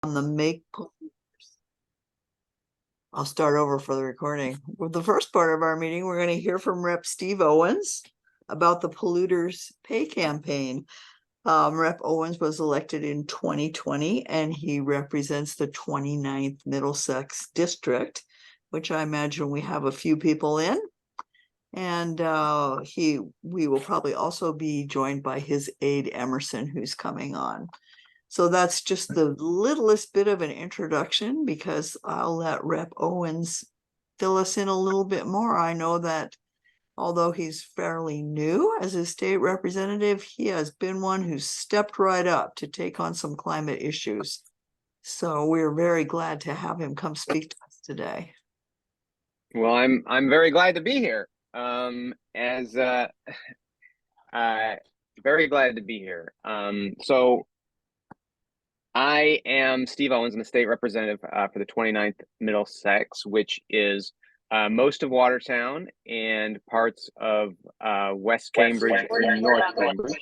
on the make. I'll start over for the recording. With the first part of our meeting, we're going to hear from Rep. Steve Owens about the Polluters Pay campaign. Rep. Owens was elected in 2020, and he represents the 29th Middlesex District, which I imagine we have a few people in. And we will probably also be joined by his aide Emerson, who's coming on. So that's just the littlest bit of an introduction, because I'll let Rep. Owens fill us in a little bit more. I know that although he's fairly new as a state representative, he has been one who's stepped right up to take on some climate issues. So we're very glad to have him come speak to us today. Well, I'm very glad to be here. Very glad to be here. So I am Steve Owens. I'm the state representative for the 29th Middlesex, which is most of Watertown and parts of West Cambridge and North Cambridge.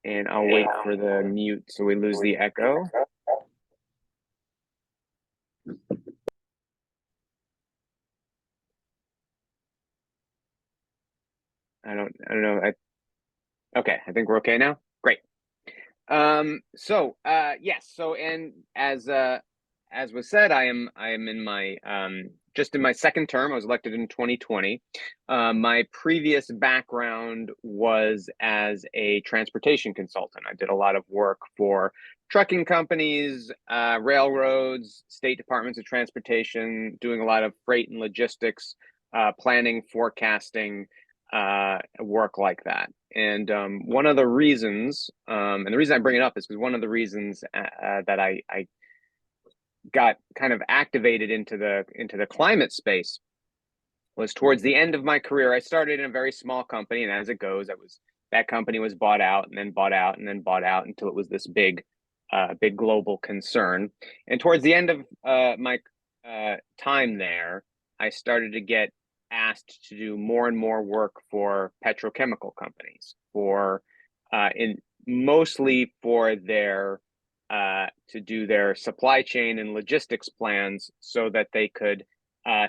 And I'll wait for the mute so we lose the echo. I don't know. Okay, I think we're okay now. Great. Yes. So, and as was said, I am in my just in my second term. I was elected in 2020. My previous background was as a transportation consultant. I did a lot of work for trucking companies, railroads, state departments of transportation, doing a lot of freight and logistics, planning, forecasting, work like that. And one of the reasons, and the reason I bring it up is because one of the reasons that I got kind of activated into the climate space was towards the end of my career. I started in a very small company, and as it goes, that company was bought out and then bought out and then bought out until it was this big global concern. And towards the end of my time there, I started to get asked to do more and more work for petrochemical companies, mostly for their to do their supply chain and logistics plans so that they could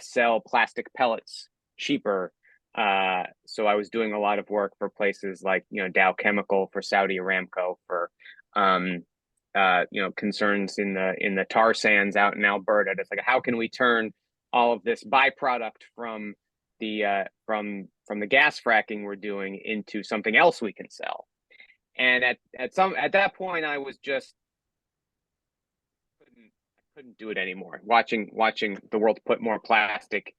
sell plastic pellets cheaper. So I was doing a lot of work for places like Dow Chemical, for Saudi Aramco, for concerns in the tar sands out in Alberta. It's like, how can we turn all of this byproduct from the gas fracking we're doing into something else we can sell? And at that point, I was just couldn't do it anymore. Watching the world put more plastic,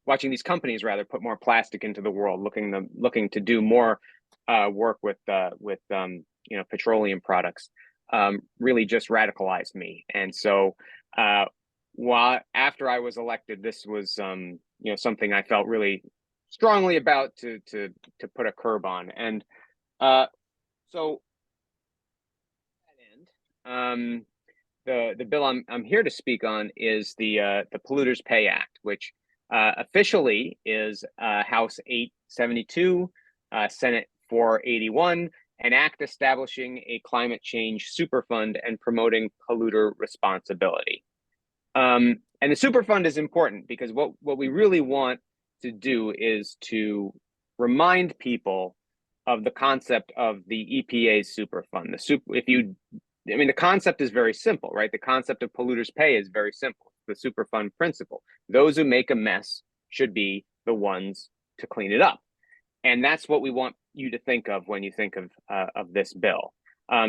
watching these companies rather put more plastic into the world, looking to do more work with petroleum products, really just radicalized me. And so after I was elected, this was something I felt really strongly about to put a curb on. And so the bill I'm here to speak on is the Polluters Pay Act, which officially is House 872, Senate 481, an act establishing a climate change superfund and promoting polluter responsibility. And the superfund is important because what we really want to do is to remind people of the concept of the EPA's superfund. The concept is very simple, right? The concept of polluters pay is very simple. The superfund principle. Those who make a mess should be the ones to clean it up. And that's what we want you to think of when you think of this bill.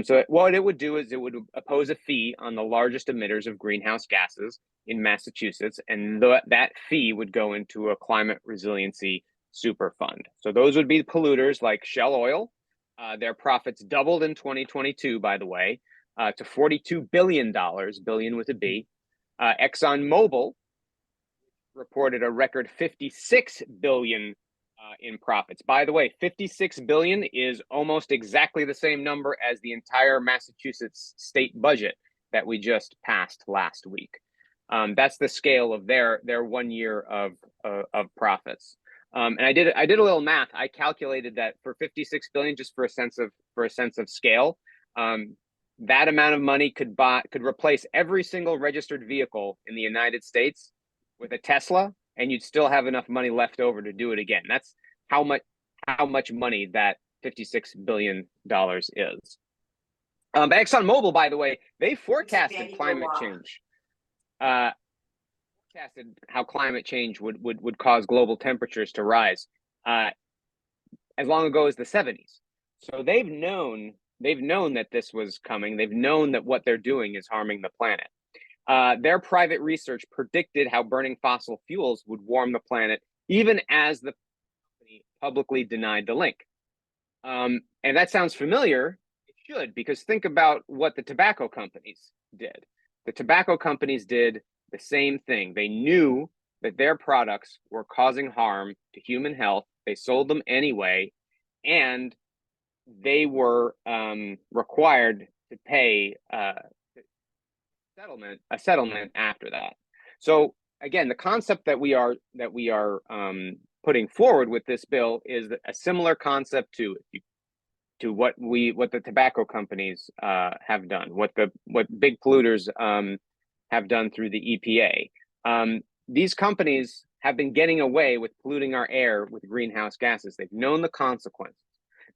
So what it would do is it would impose a fee on the largest emitters of greenhouse gases in Massachusetts, and that fee would go into a climate resiliency superfund. So those would be polluters like Shell Oil. Their profits doubled in 2022, by the way, to $42 billion, billion with a B. ExxonMobil reported a record $56 billion in profits. By the way, 56 billion is almost exactly the same number as the entire Massachusetts state budget that we just passed last week. That's the scale of their 1 year of profits. And I did a little math. I calculated that for 56 billion, just for a sense of scale, that amount of money could replace every single registered vehicle in the United States with a Tesla, and you'd still have enough money left over to do it again. That's how much money that $56 billion is. But ExxonMobil, by the way, they forecasted climate change. Forecasted how climate change would cause global temperatures to rise as long ago as the 70s. So they've known that this was coming. They've known that what they're doing is harming the planet. Their private research predicted how burning fossil fuels would warm the planet, even as the company publicly denied the link. And that sounds familiar. It should, because think about what the tobacco companies did. The tobacco companies did the same thing. They knew that their products were causing harm to human health. They sold them anyway, and they were required to pay a settlement after that. So again, the concept that we are putting forward with this bill is a similar concept to what the tobacco companies have done, what big polluters have done through the EPA. These companies have been getting away with polluting our air with greenhouse gases. They've known the consequences.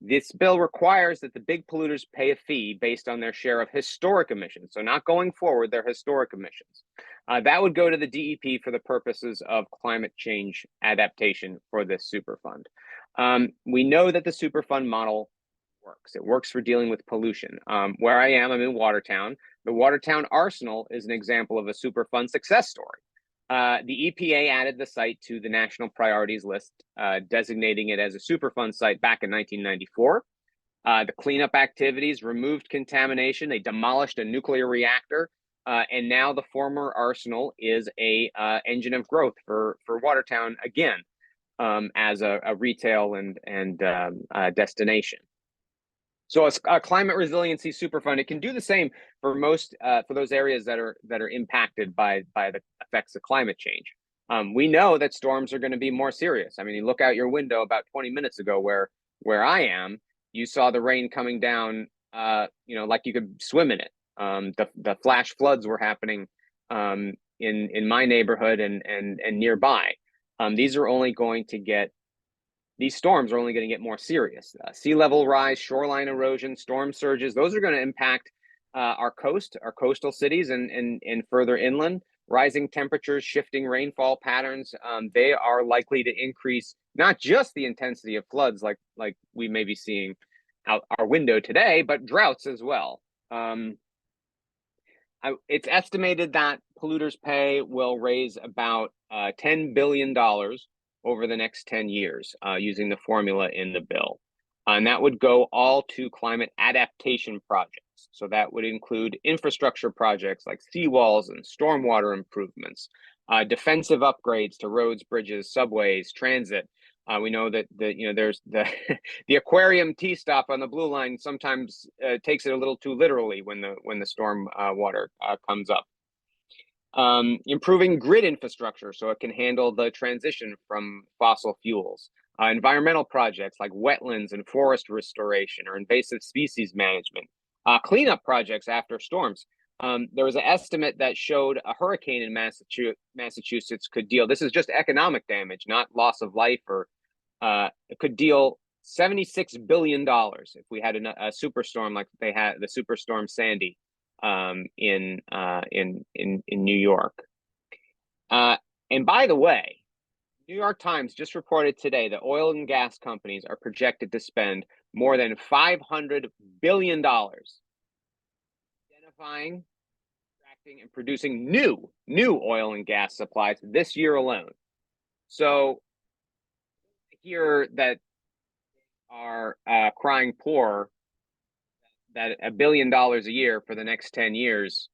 This bill requires that the big polluters pay a fee based on their share of historic emissions. So not going forward, their historic emissions. That would go to the DEP for the purposes of climate change adaptation for this superfund. We know that the superfund model works. It works for dealing with pollution. Where I am, I'm in Watertown. The Watertown Arsenal is an example of a superfund success story. The EPA added the site to the national priorities list, designating it as a Superfund site back in 1994. The cleanup activities removed contamination. They demolished a nuclear reactor, and now the former arsenal is a engine of growth for Watertown again, as a retail and destination. So a climate resiliency superfund, it can do the same for most for those areas that are impacted by the effects of climate change. We know that storms are going to be more serious. I mean, you look out your window about 20 minutes ago where I am, you saw the rain coming down, like you could swim in it. The flash floods were happening in my neighborhood and nearby. These storms are only going to get more serious. Sea level rise, shoreline erosion, storm surges, those are going to impact our coastal cities and further inland. Rising temperatures, shifting rainfall patterns, they are likely to increase not just the intensity of floods like we may be seeing out our window today, but droughts as well. It's estimated that Polluters Pay will raise about $10 billion over the next 10 years using the formula in the bill. And that would go all to climate adaptation projects. So that would include infrastructure projects like seawalls and stormwater improvements, defensive upgrades to roads, bridges, subways, transit. We know that there's the aquarium tea stop on the Blue Line sometimes takes it a little too literally when the storm water comes up. Improving grid infrastructure so it can handle the transition from fossil fuels. Environmental projects like wetlands and forest restoration or invasive species management. Cleanup projects after storms. There was an estimate that showed a hurricane in Massachusetts could deal, this is just economic damage, not loss of life, or it could deal $76 billion if we had a superstorm like they had the Superstorm Sandy in New York. And by the way, New York Times just reported today that oil and gas companies are projected to spend more than $500 billion identifying, extracting, and producing new oil and gas supplies this year alone. So here that are crying poor that $1 billion a year for the next 10 years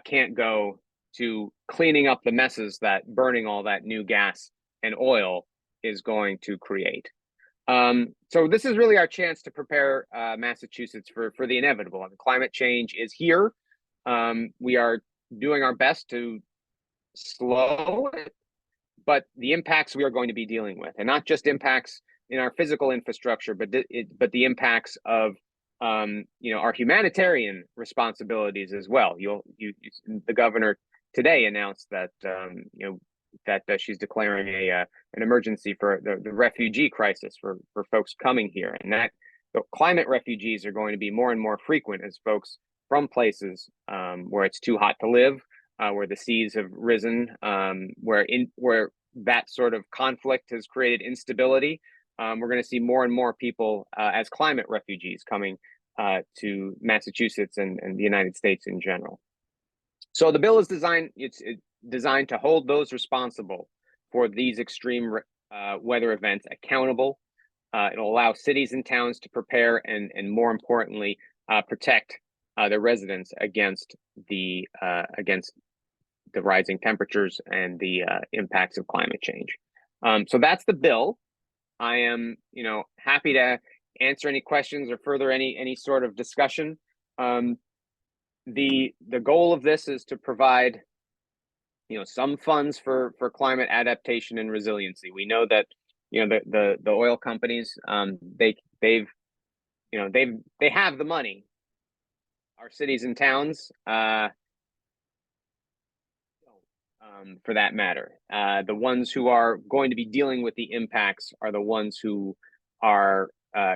can't go to cleaning up the messes that burning all that new gas and oil is going to create. So this is really our chance to prepare Massachusetts for the inevitable. I mean, climate change is here. We are doing our best to slow it, but the impacts we are going to be dealing with, and not just impacts in our physical infrastructure, but the impacts of our humanitarian responsibilities as well. The governor today announced that she's declaring an emergency for the refugee crisis for folks coming here, and that the climate refugees are going to be more and more frequent as folks from places where it's too hot to live, where the seas have risen, where that sort of conflict has created instability. We're going to see more and more people as climate refugees coming to Massachusetts and the United States in general. So the bill is designed to hold those responsible for these extreme weather events accountable. It'll allow cities and towns to prepare and more importantly, protect their residents against the rising temperatures and the impacts of climate change. So that's the bill. I am, happy to answer any questions or further any sort of discussion. The goal of this is to provide, some funds for climate adaptation and resiliency. We know that, the oil companies, they have the money. Our cities and towns, for that matter, the ones who are going to be dealing with the impacts are the ones who are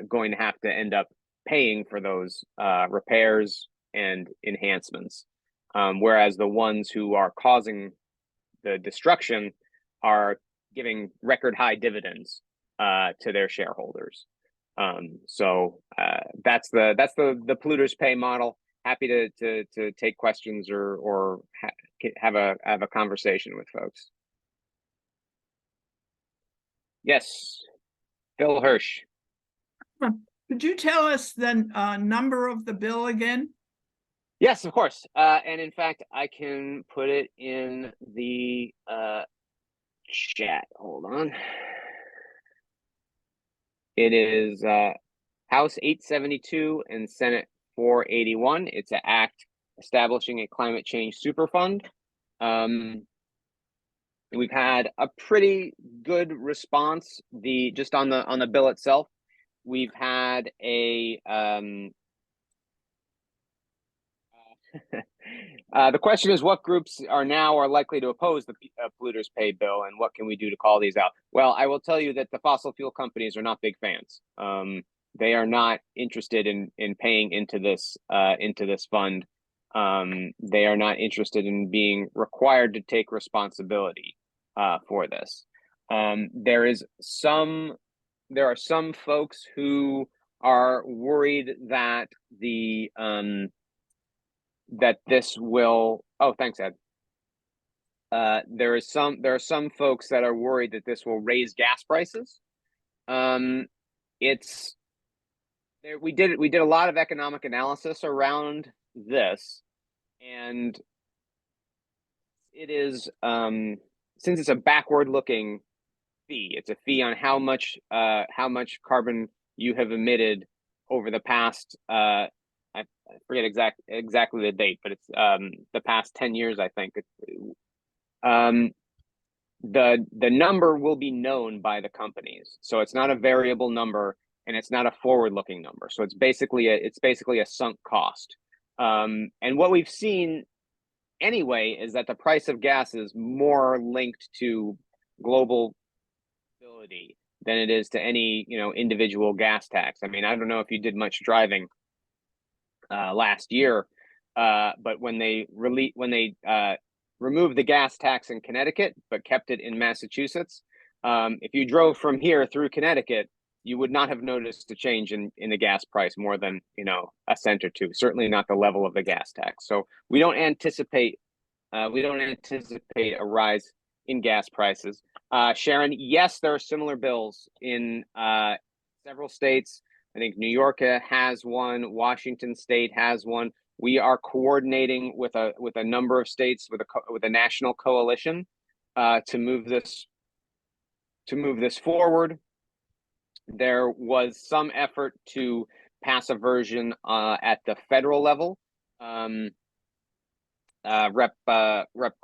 going to have to end up paying for those repairs and enhancements, whereas the ones who are causing the destruction are giving record high dividends to their shareholders. So that's the Polluters Pay model. Happy to take questions or have a conversation with folks. Yes, Phil Hirsch. Could you tell us the number of the bill again? Yes, of course. And in fact, I can put it in the chat. Hold on. It is House 872 and Senate 481. It's an act establishing a climate change superfund. We've had a pretty good response. Just on the bill itself, we've had a the question is, what groups are likely to oppose the Polluters Pay bill, and what can we do to call these out? Well, I will tell you that the fossil fuel companies are not big fans. They are not interested in paying into this fund. They are not interested in being required to take responsibility for this. There are some folks who are worried that that this will. Oh, thanks, Ed. There are some folks that are worried that this will raise gas prices. We did a lot of economic analysis around this, and it is since it's a backward-looking fee. It's a fee on how much carbon you have emitted over the past. I forget exactly the date, but it's the past 10 years, I think. The number will be known by the companies, so it's not a variable number and it's not a forward-looking number. So it's basically a sunk cost. And what we've seen anyway is that the price of gas is more linked to global stability than it is to any individual gas tax. I mean, I don't know if you did much driving last year, but when they removed the gas tax in Connecticut but kept it in Massachusetts, if you drove from here through Connecticut, you would not have noticed a change in the gas price more than a cent or two. Certainly not the level of the gas tax. So we don't anticipate a rise in gas prices. Sharon, yes, there are similar bills in several states. I think New York has one. Washington State has one. We are coordinating with a number of states with a national coalition to move this forward. There was some effort to pass a version at the federal level. Rep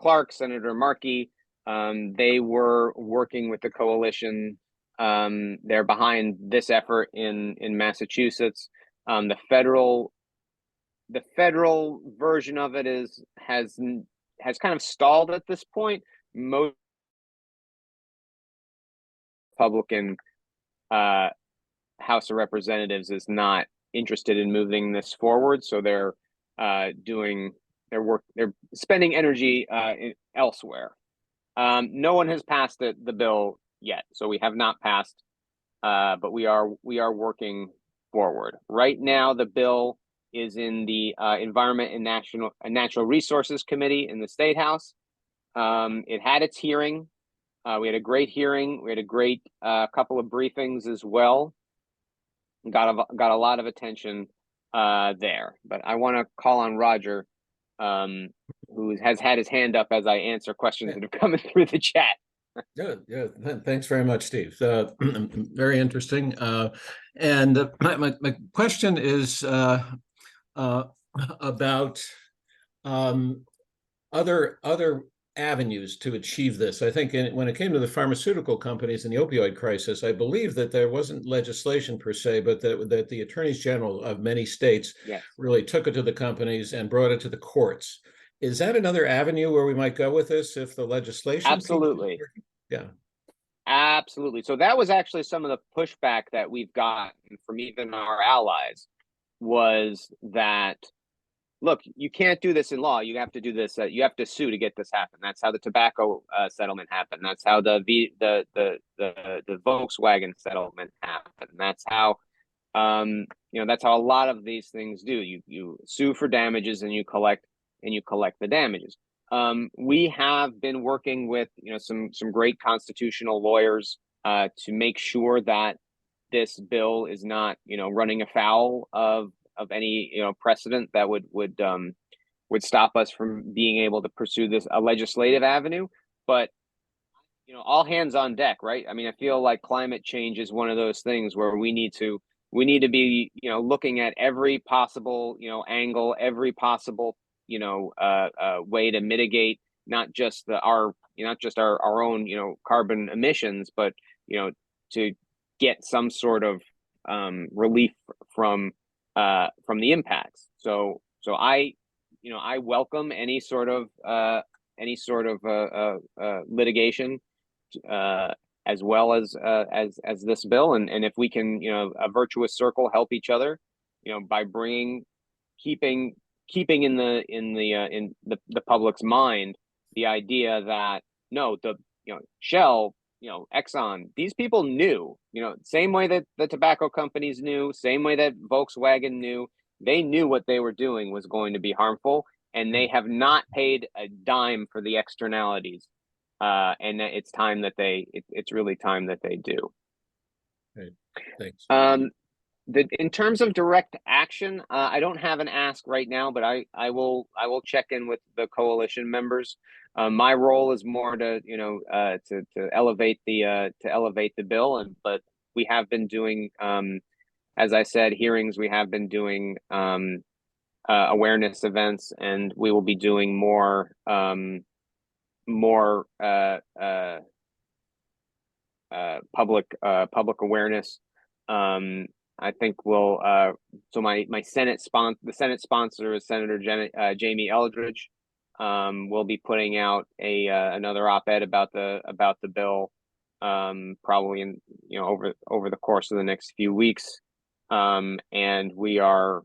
Clark, Senator Markey, they were working with the coalition. They're behind this effort in Massachusetts. The federal version of it has kind of stalled at this point. Most Republican House of Representatives is not interested in moving this forward, so they're spending energy elsewhere. No one has passed the bill yet, so we have not passed, but we are working forward. Right now, the bill is in the Environment and Natural Resources Committee in the State House. It had its hearing. We had a great hearing. We had a great couple of briefings as well. Got a lot of attention there. But I want to call on Roger, who has had his hand up as I answer questions that have come in through the chat. Good. Thanks very much, Steve. Very interesting. And my question is about other avenues to achieve this. I think when it came to the pharmaceutical companies and the opioid crisis, I believe that there wasn't legislation per se, but that the attorneys general of many states really took it to the companies and brought it to the courts. Is that another avenue where we might go with this if the legislation? Absolutely. Yeah. Absolutely. So that was actually some of the pushback that we've gotten from even our allies, was that, look, you can't do this in law. You have to do this. You have to sue to get this happen. That's how the tobacco settlement happened. That's how the Volkswagen settlement happened. That's how that's how a lot of these things do. You sue for damages and you collect the damages. We have been working with some great constitutional lawyers to make sure that this bill is not running afoul of any precedent that would stop us from being able to pursue a legislative avenue. But all hands on deck, right? I mean, I feel like climate change is one of those things where we need to be looking at every possible angle, every possible way to mitigate not just our own carbon emissions, but to get some sort of relief from the impacts. So I welcome any sort of litigation as well as this bill, and if we can a virtuous circle help each other by keeping in the public's mind the idea that no, Shell, Exxon, these people knew, same way that the tobacco companies knew, same way that Volkswagen knew, they knew what they were doing was going to be harmful, and they have not paid a dime for the externalities. And it's really time that they do. Great. Thanks. In terms of direct action, I don't have an ask right now, but I will check in with the coalition members. My role is more to elevate the bill, but we have been doing, as I said, hearings. We have been doing awareness events, and we will be doing more public awareness. I think we'll so my Senate sponsor is Senator Jamie Eldridge. We'll be putting out another op-ed about the bill probably in over the course of the next few weeks, and we are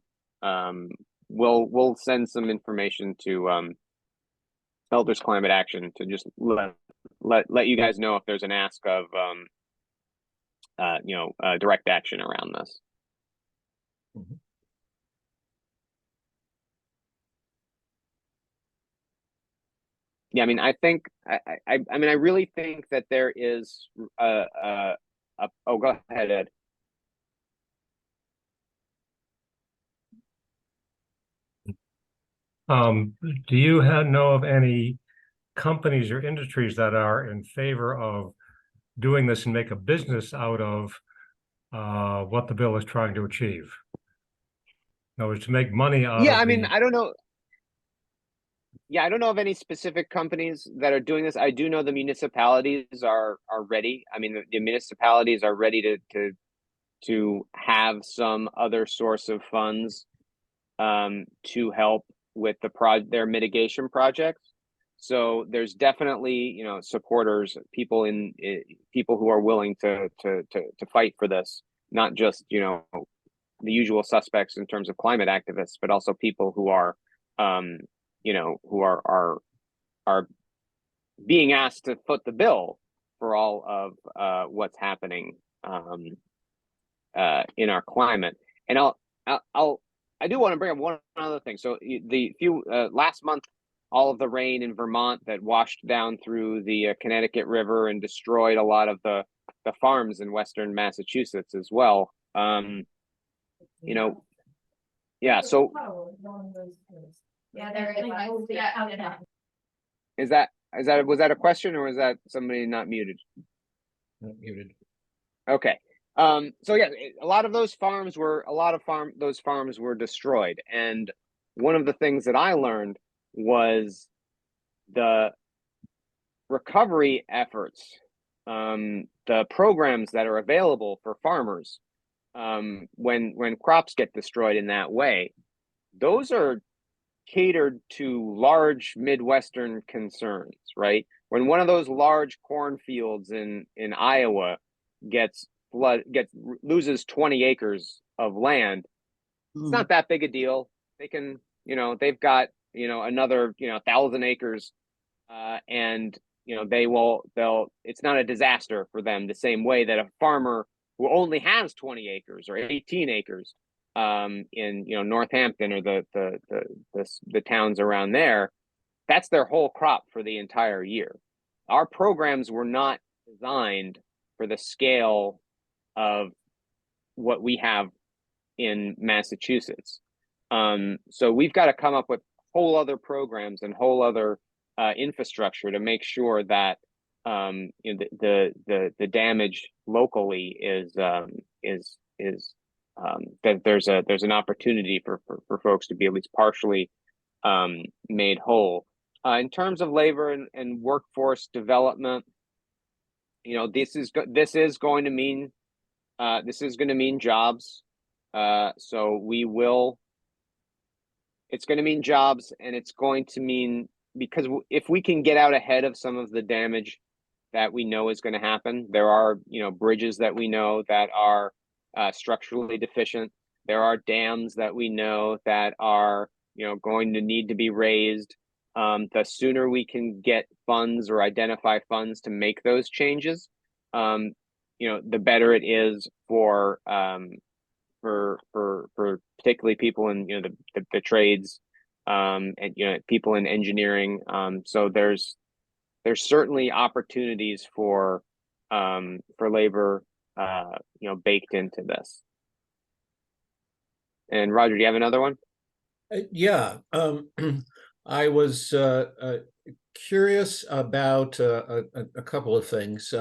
we'll send some information to Elders Climate Action to just let you guys know if there's an ask of direct action around this. Mm-hmm. Yeah, I mean, I think I really think that there is oh, go ahead, Ed. Do you know of any companies or industries that are in favor of doing this and make a business out of what the bill is trying to achieve? In other words, to make money out of I mean, I don't know. Yeah, I don't know of any specific companies that are doing this. I do know the municipalities are ready. I mean, the municipalities are ready to to have some other source of funds to help with their mitigation projects. So there's definitely, supporters, people who are willing to fight for this, not just, the usual suspects in terms of climate activists, but also people who are, who are being asked to foot the bill for all of what's happening in our climate. And I do want to bring up one other thing. So last month, all of the rain in Vermont that washed down through the Connecticut River and destroyed a lot of the farms in Western Massachusetts as well. Yeah. So was that a question, or was that somebody not muted? Not muted. Okay. So yeah, a lot of those farms were destroyed, and one of the things that I learned was the recovery efforts, the programs that are available for farmers when crops get destroyed in that way. Those are catered to large Midwestern concerns, right? When one of those large cornfields in Iowa loses 20 acres of land, it's not that big a deal. They can, they've got, another, 1,000 acres, and, it's not a disaster for them the same way that a farmer who only has 20 acres or 18 acres, in, Northampton or the towns around there, that's their whole crop for the entire year. Our programs were not designed for the scale of what we have in Massachusetts. So we've got to come up with whole other programs and whole other infrastructure to make sure that the damage locally is that there's an opportunity for folks to be at least partially made whole. In terms of labor and workforce development, this is going to mean jobs. So it's going to mean jobs, and it's going to mean, because if we can get out ahead of some of the damage that we know is going to happen, there are, bridges that we know that are structurally deficient. There are dams that we know that are, going to need to be raised. The sooner we can get funds or identify funds to make those changes, the better it is for particularly people in the trades, and people in engineering. So there's certainly opportunities for labor baked into this. And Roger, do you have another one? Yeah, I was curious about a couple of things.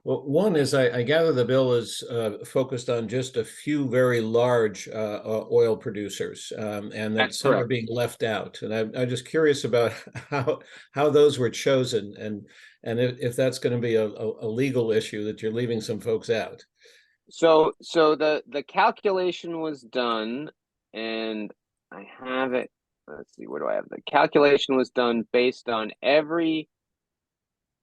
Well, one is I gather the bill is focused on just a few very large oil producers, and that some are being left out. And I'm just curious about how those were chosen, and if that's going to be a legal issue that you're leaving some folks out. So the calculation was done, and I have it. Let's see, where do I have the calculation was done based on every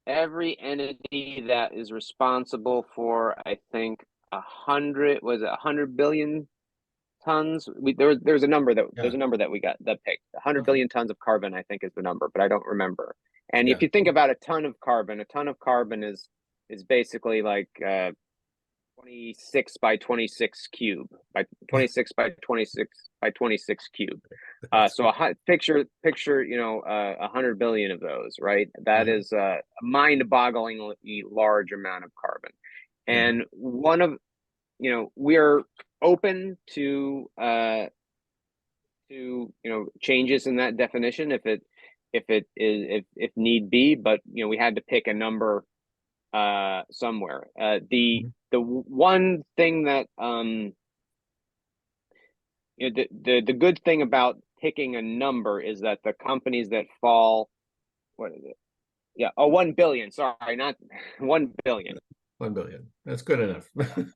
entity that is responsible for, I think, 100 billion tons. There's a number that we got that picked. 100 billion tons of carbon, I think, is the number, but I don't remember. And if you think about a ton of carbon is basically like 26 by 26 cube, by 26 by 26 by 26 cube. So picture 100 billion of those, right? That is a mind-bogglingly large amount of carbon. And we're open to changes in that definition if need be, but we had to pick a number somewhere. The one thing that the good thing about picking a number is that the companies that fall, what is it? Yeah, 1 billion. Sorry, not 1 billion. 1 billion. That's good enough.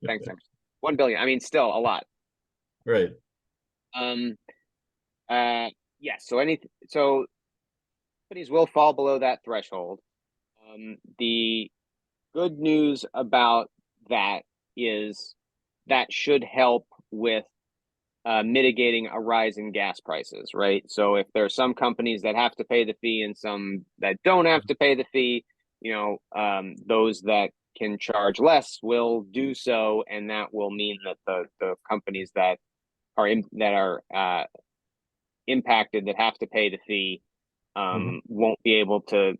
Thanks. 1 billion. I mean, still a lot. Right. Yes. So companies will fall below that threshold. The good news about that is that should help with mitigating a rise in gas prices, right? So if there are some companies that have to pay the fee and some that don't have to pay the fee, those that can charge less will do so, and that will mean that the companies that are impacted that have to pay the fee won't be able to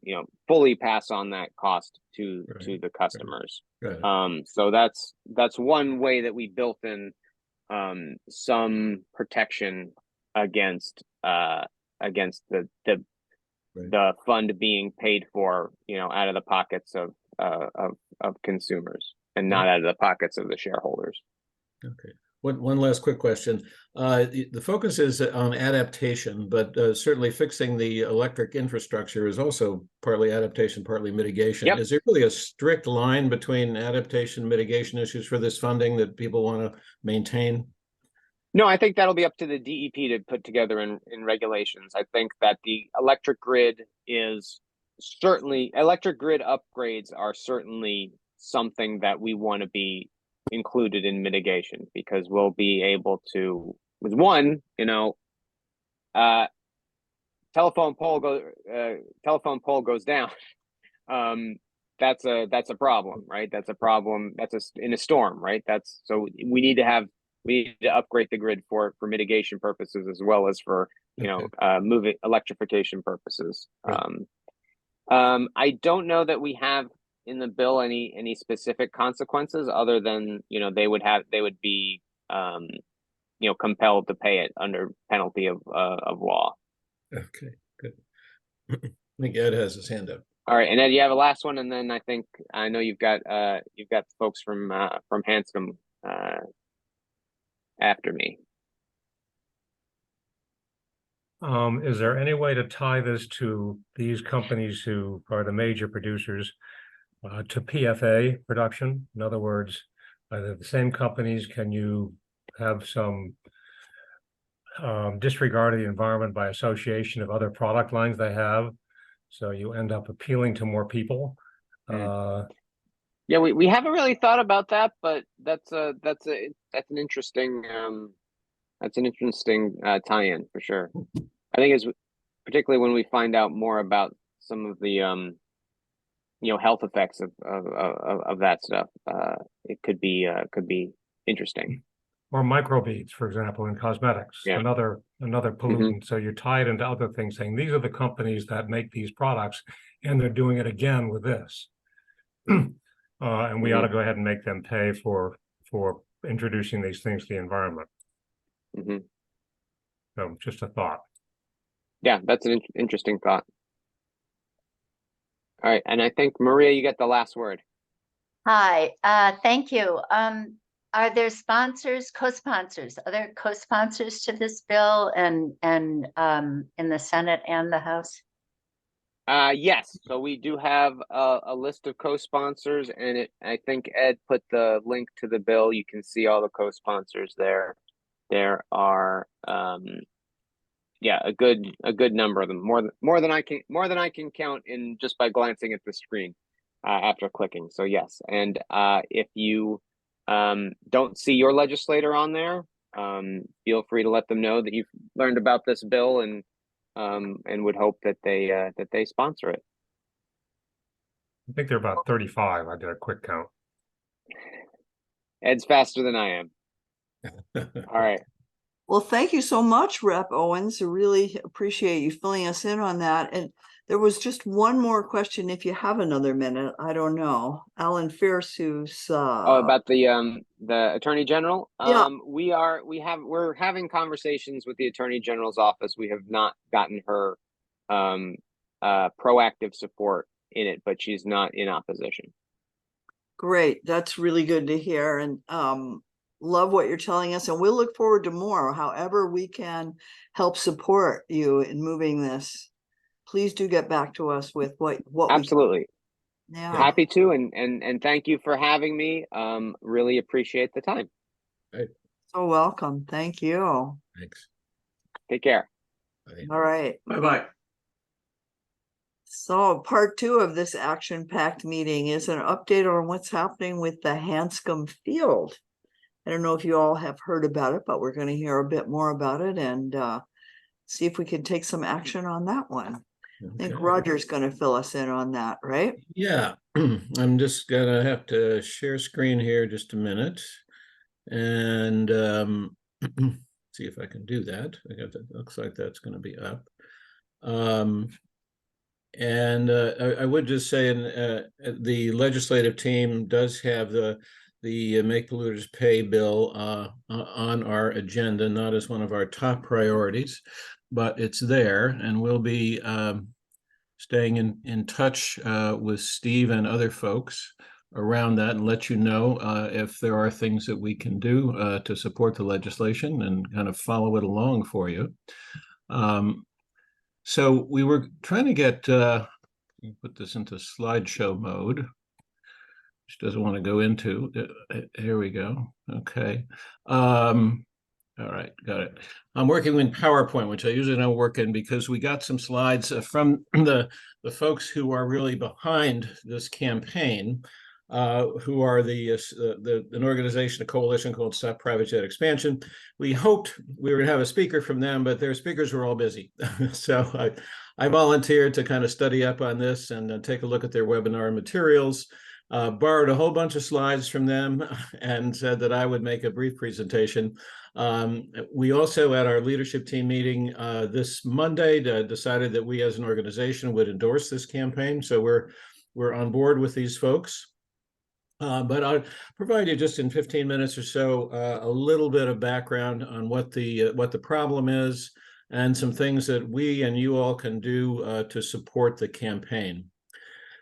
fully pass on that cost to the customers. Right. So that's one way that we built in some protection against the fund being paid for out of the pockets of consumers and not out of the pockets of the shareholders. Okay. One last quick question. The focus is on adaptation, but certainly fixing the electric infrastructure is also partly adaptation, partly mitigation. Yep. Is there really a strict line between adaptation and mitigation issues for this funding that people want to maintain? No, I think that'll be up to the DEP to put together in regulations. I think that the electric grid upgrades are certainly something that we want to be included in mitigation, because we'll be able to, with one, telephone pole goes down. That's a problem, right? That's a problem. In a storm, right? So we need to upgrade the grid for mitigation purposes as well as for moving electrification purposes. Right. I don't know that we have in the bill any specific consequences other than they would be compelled to pay it under penalty of law. Okay, good. I think Ed has his hand up. All right, and Ed, you have a last one, and then I know you've got folks from Hanscom after me. Is there any way to tie this to these companies who are the major producers to PFA production? In other words, are they the same companies? Can you have some disregard of the environment by association of other product lines they have? So you end up appealing to more people. Yeah, we haven't really thought about that, but that's an interesting tie-in for sure. I think it's particularly when we find out more about some of the health effects of that stuff. It could be interesting. Or microbeads, for example, in cosmetics, another pollutant. So you tie it into other things, saying these are the companies that make these products, and they're doing it again with this. And we ought to go ahead and make them pay for introducing these things to the environment. So just a thought. Yeah, that's an interesting thought. All right, and I think Maria, you get the last word. Hi, thank you. Are there sponsors, co-sponsors, other co-sponsors to this bill and in the Senate and the House? Yes, so we do have a list of co-sponsors, and I think Ed put the link to the bill. You can see all the co-sponsors there. There are a good number of them, more than I can count in just by glancing at the screen after clicking. So yes, and if you don't see your legislator on there, feel free to let them know that you've learned about this bill and would hope that they sponsor it. I think they're about 35. I did a quick count. Ed's faster than I am. All right. Well, thank you so much, Rep. Owens. I really appreciate you filling us in on that. And there was just one more question, if you have another minute. I don't know. Alan Fierce, who's about the Attorney General. Yeah. We're having conversations with the Attorney General's office. We have not gotten her proactive support in it, but she's not in opposition. Great. That's really good to hear. And love what you're telling us, and we'll look forward to more. However we can help support you in moving this, please do get back to us with what Absolutely. Yeah, happy to, and thank you for having me. Really appreciate the time. Right. So welcome. Thank you. All Thanks. Take care. Bye. right. Bye-bye. So part 2 of this action-packed meeting is an update on what's happening with the Hanscom field. I don't know if you all have heard about it, but we're going to hear a bit more about it and see if we can take some action on that one. I think Okay. Roger's going to fill us in on that, right? Yeah, I'm just gonna have to share screen here just a minute and see if I can do that. Looks like that's going to be up. And I would just say, the legislative team does have the Make Polluters Pay bill on our agenda, not as one of our top priorities, but it's there, and we'll be staying in touch with Steve and other folks around that and let you know if there are things that we can do to support the legislation and kind of follow it along for you. So we were trying to get, put this into slideshow mode, which doesn't want to go into, here we go, okay. All right, got it. I'm working in PowerPoint, which I usually don't work in because we got some slides from the folks who are really behind this campaign, who are an organization, a coalition called Stop Private Jet Expansion. We hoped we were going to have a speaker from them, but their speakers were all busy. So I volunteered to kind of study up on this and take a look at their webinar materials. Borrowed a whole bunch of slides from them and said that I would make a brief presentation. We also, at our leadership team meeting this Monday, decided that we as an organization would endorse this campaign. So we're on board with these folks. But I'll provide you just in 15 minutes or so a little bit of background on what the problem is and some things that we and you all can do to support the campaign.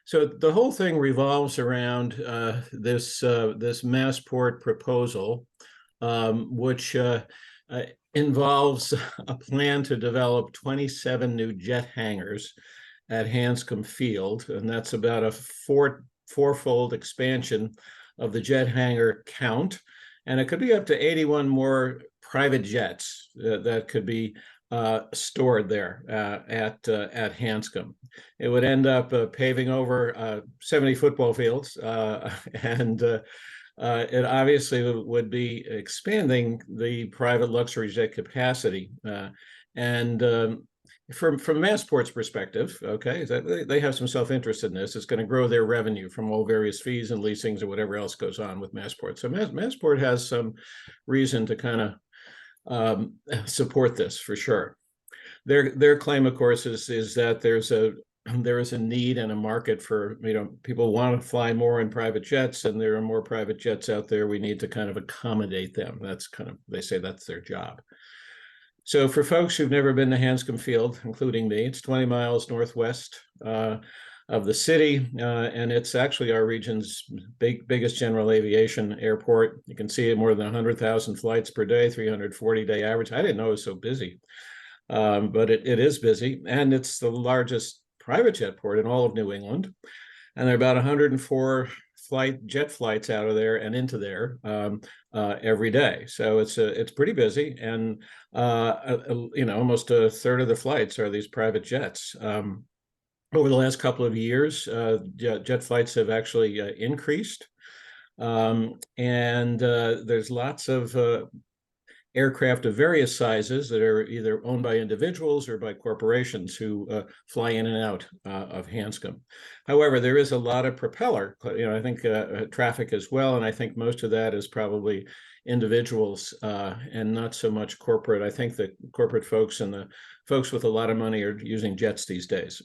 So the whole thing revolves around this Massport proposal, which involves a plan to develop 27 new jet hangars at Hanscom Field, and that's about a fourfold expansion of the jet hangar count, and it could be up to 81 more private jets that could be stored there at Hanscom. It would end up paving over 70 football fields, and it obviously would be expanding the private luxury jet capacity. And from Massport's perspective, okay, they have some self-interest in this. It's going to grow their revenue from all various fees and leasings or whatever else goes on with Massport. So Massport has some reason to kind of support this for sure. Their claim, of course, is that there is a need and a market for, people want to fly more in private jets, and there are more private jets out there. We need to kind of accommodate them. That's kind of, they say that's their job. So for folks who've never been to Hanscom Field, including me, it's 20 miles northwest of the city, and it's actually our region's biggest general aviation airport. You can see more than 100,000 flights per day, 340-day average. I didn't know it was so busy, but it is busy, and it's the largest private jet port in all of New England, and there are about 104 jet flights out of there and into there every day. So it's pretty busy, and almost a third of the flights are these private jets. Over the last couple of years, jet flights have actually increased, and there's lots of aircraft of various sizes that are either owned by individuals or by corporations who fly in and out of Hanscom. However, there is a lot of propeller, I think traffic as well, and I think most of that is probably individuals and not so much corporate. I think the corporate folks and the folks with a lot of money are using jets these days.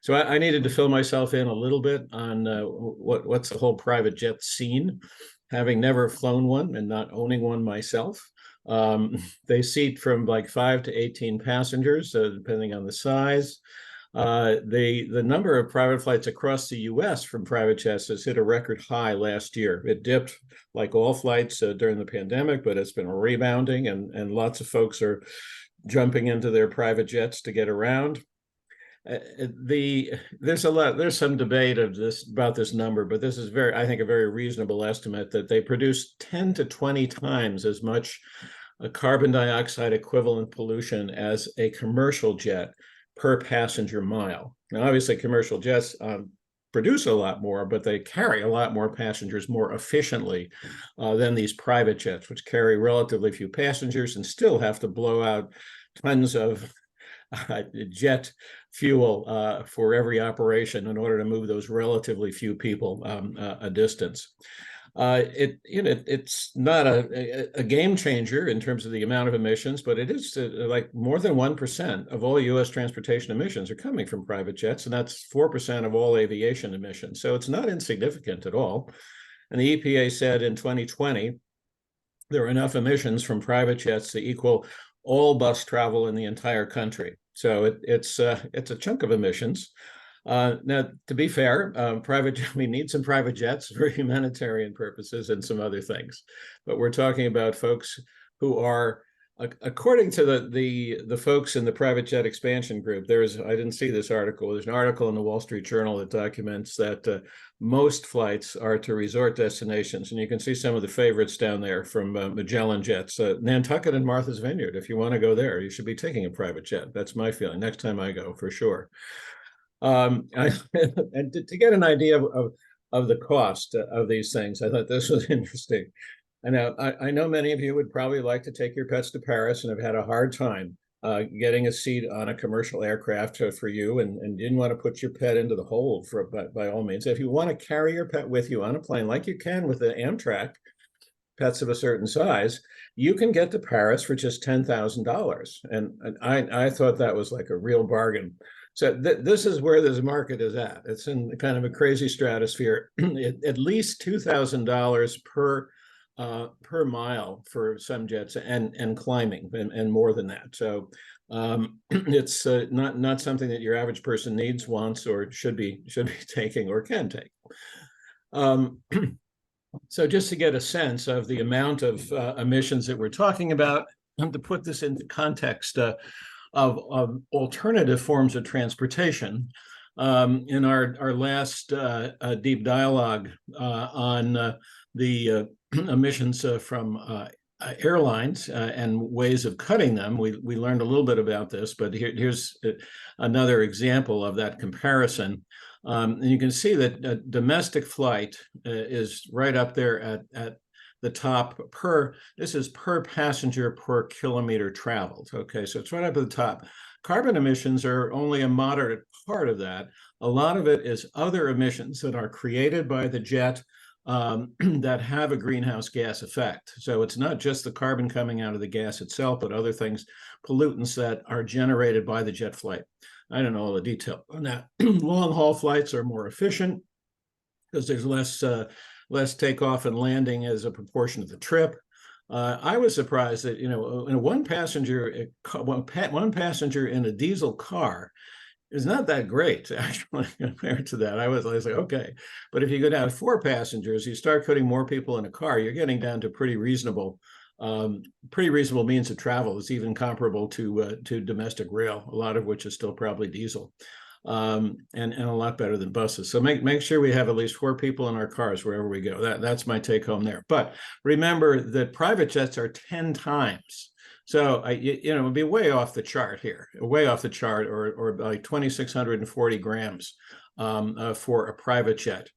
So I needed to fill myself in a little bit on what's the whole private jet scene, having never flown one and not owning one myself. They seat from like 5 to 18 passengers, depending on the size. The number of private flights across the US from private jets has hit a record high last year. It dipped like all flights during the pandemic, but it's been rebounding, and lots of folks are jumping into their private jets to get around. there's some debate about this number, but this is I think a very reasonable estimate that they produce 10 to 20 times as much carbon dioxide equivalent pollution as a commercial jet per passenger mile. Now, obviously, commercial jets produce a lot more, but they carry a lot more passengers more efficiently than these private jets, which carry relatively few passengers and still have to blow out tons of jet fuel for every operation in order to move those relatively few people a distance. It's not a game changer in terms of the amount of emissions, but it is like more than 1% of all U.S. transportation emissions are coming from private jets, and that's 4% of all aviation emissions. So it's not insignificant at all. And the EPA said in 2020, there are enough emissions from private jets to equal all bus travel in the entire country. So it's a chunk of emissions. Now, to be fair, we need some private jets for humanitarian purposes and some other things. But we're talking about folks who are, according to the folks in the private jet expansion group, I didn't see this article. There's an article in the Wall Street Journal that documents that most flights are to resort destinations. And you can see some of the favorites down there from Magellan Jets, Nantucket and Martha's Vineyard. If you want to go there, you should be taking a private jet. That's my feeling. Next time I go, for sure. And to get an idea of the cost of these things, I thought this was interesting. I know many of you would probably like to take your pets to Paris and have had a hard time getting a seat on a commercial aircraft for you and didn't want to put your pet into the hole by all means. If you want to carry your pet with you on a plane, like you can with the Amtrak pets of a certain size, you can get to Paris for just $10,000. And I thought that was like a real bargain. So this is where this market is at. It's in kind of a crazy stratosphere, at least $2,000 per mile for some jets and climbing and more than that. So it's not something that your average person needs, wants, or should be taking or can take. So just to get a sense of the amount of emissions that we're talking about, and to put this into context of alternative forms of transportation, in our last deep dialogue on the emissions from airlines and ways of cutting them, we learned a little bit about this, but here's another example of that comparison. And you can see that domestic flight is right up there at the top this is per passenger per kilometer traveled. Okay, so it's right up at the top. Carbon emissions are only a moderate part of that. A lot of it is other emissions that are created by the jet that have a greenhouse gas effect. So it's not just the carbon coming out of the gas itself, but other things, pollutants that are generated by the jet flight. I don't know all the detail on that. Long haul flights are more efficient because there's less takeoff and landing as a proportion of the trip. I was surprised that one passenger in a diesel car is not that great actually compared to that. I was like, okay, but if you go down to 4 passengers, you start putting more people in a car, you're getting down to pretty reasonable means of travel. It's even comparable to domestic rail, a lot of which is still probably diesel. And a lot better than buses. So make sure we have at least 4 people in our cars wherever we go. That's my take home there. But remember that private jets are 10 times. So it'd be way off the chart here, or like 2,640 grams for a private jet,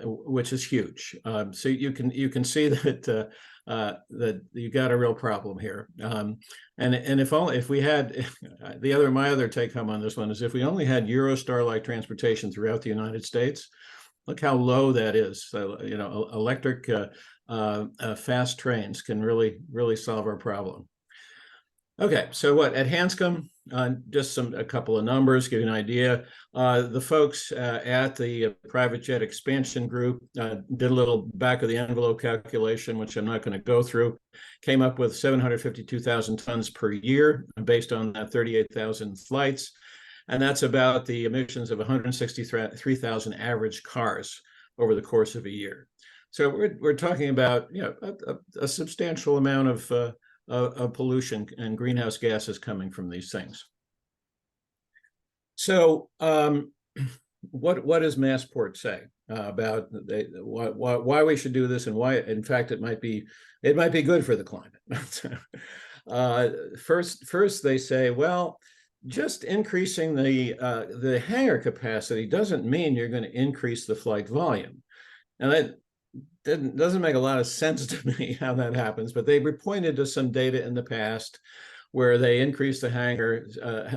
which is huge. So you can see that that you got a real problem here. And if we had my other take home on this one is if we only had Eurostar-like transportation throughout the United States, look how low that is. So, electric fast trains can really solve our problem. Okay, so at Hanscom, just a couple of numbers, give you an idea. The folks at the private jet expansion group did a little back of the envelope calculation, which I'm not going to go through, came up with 752,000 tons per year based on that 38,000 flights. And that's about the emissions of 163,000 average cars over the course of a year. So we're talking about a substantial amount of pollution and greenhouse gases coming from these things. So what does Massport say about why we should do this, and why, in fact, it might be good for the climate? First, they say, well, just increasing the hangar capacity doesn't mean you're going to increase the flight volume. And that doesn't make a lot of sense to me how that happens, but they pointed to some data in the past where they increased the hangar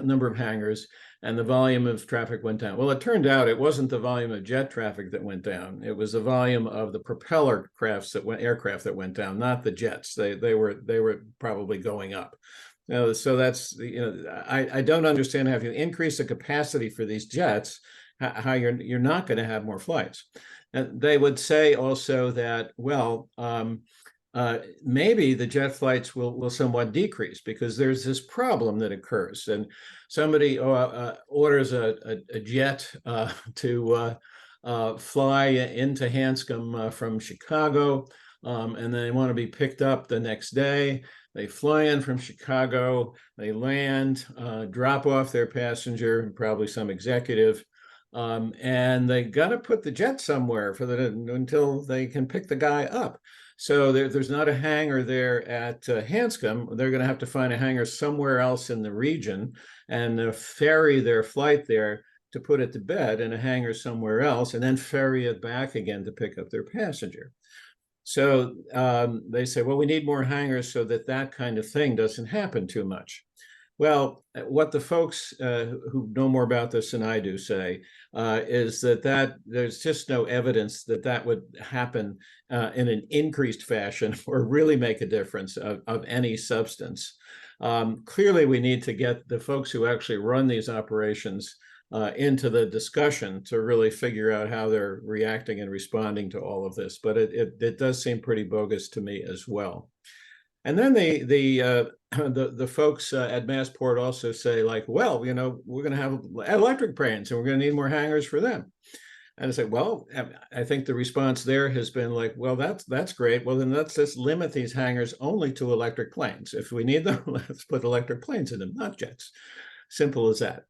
number of hangars and the volume of traffic went down. Well, it turned out it wasn't the volume of jet traffic that went down. It was the volume of the propeller aircraft that went down, not the jets. They were probably going up. So that's, I don't understand how, if you increase the capacity for these jets, how you're not going to have more flights. And they would say also that, well, maybe the jet flights will somewhat decrease because there's this problem that occurs, and somebody orders a jet to fly into Hanscom from Chicago, and they want to be picked up the next day. They fly in from Chicago, they land, drop off their passenger, probably some executive, and they got to put the jet somewhere until they can pick the guy up. So there's not a hangar there at Hanscom. They're going to have to find a hangar somewhere else in the region and ferry their flight there to put it to bed in a hangar somewhere else, and then ferry it back again to pick up their passenger. So they say, well, we need more hangars so that kind of thing doesn't happen too much. Well, what the folks who know more about this than I do say is that there's just no evidence that would happen in an increased fashion or really make a difference of any substance. Clearly, we need to get the folks who actually run these operations into the discussion to really figure out how they're reacting and responding to all of this. But it does seem pretty bogus to me as well. And then the folks at Massport also say, like, well, we're going to have electric planes and we're going to need more hangars for them. And I say, well, I think the response there has been like, well, that's great. Well, then let's just limit these hangars only to electric planes. If we need them, let's put electric planes in them, not jets. Simple as that.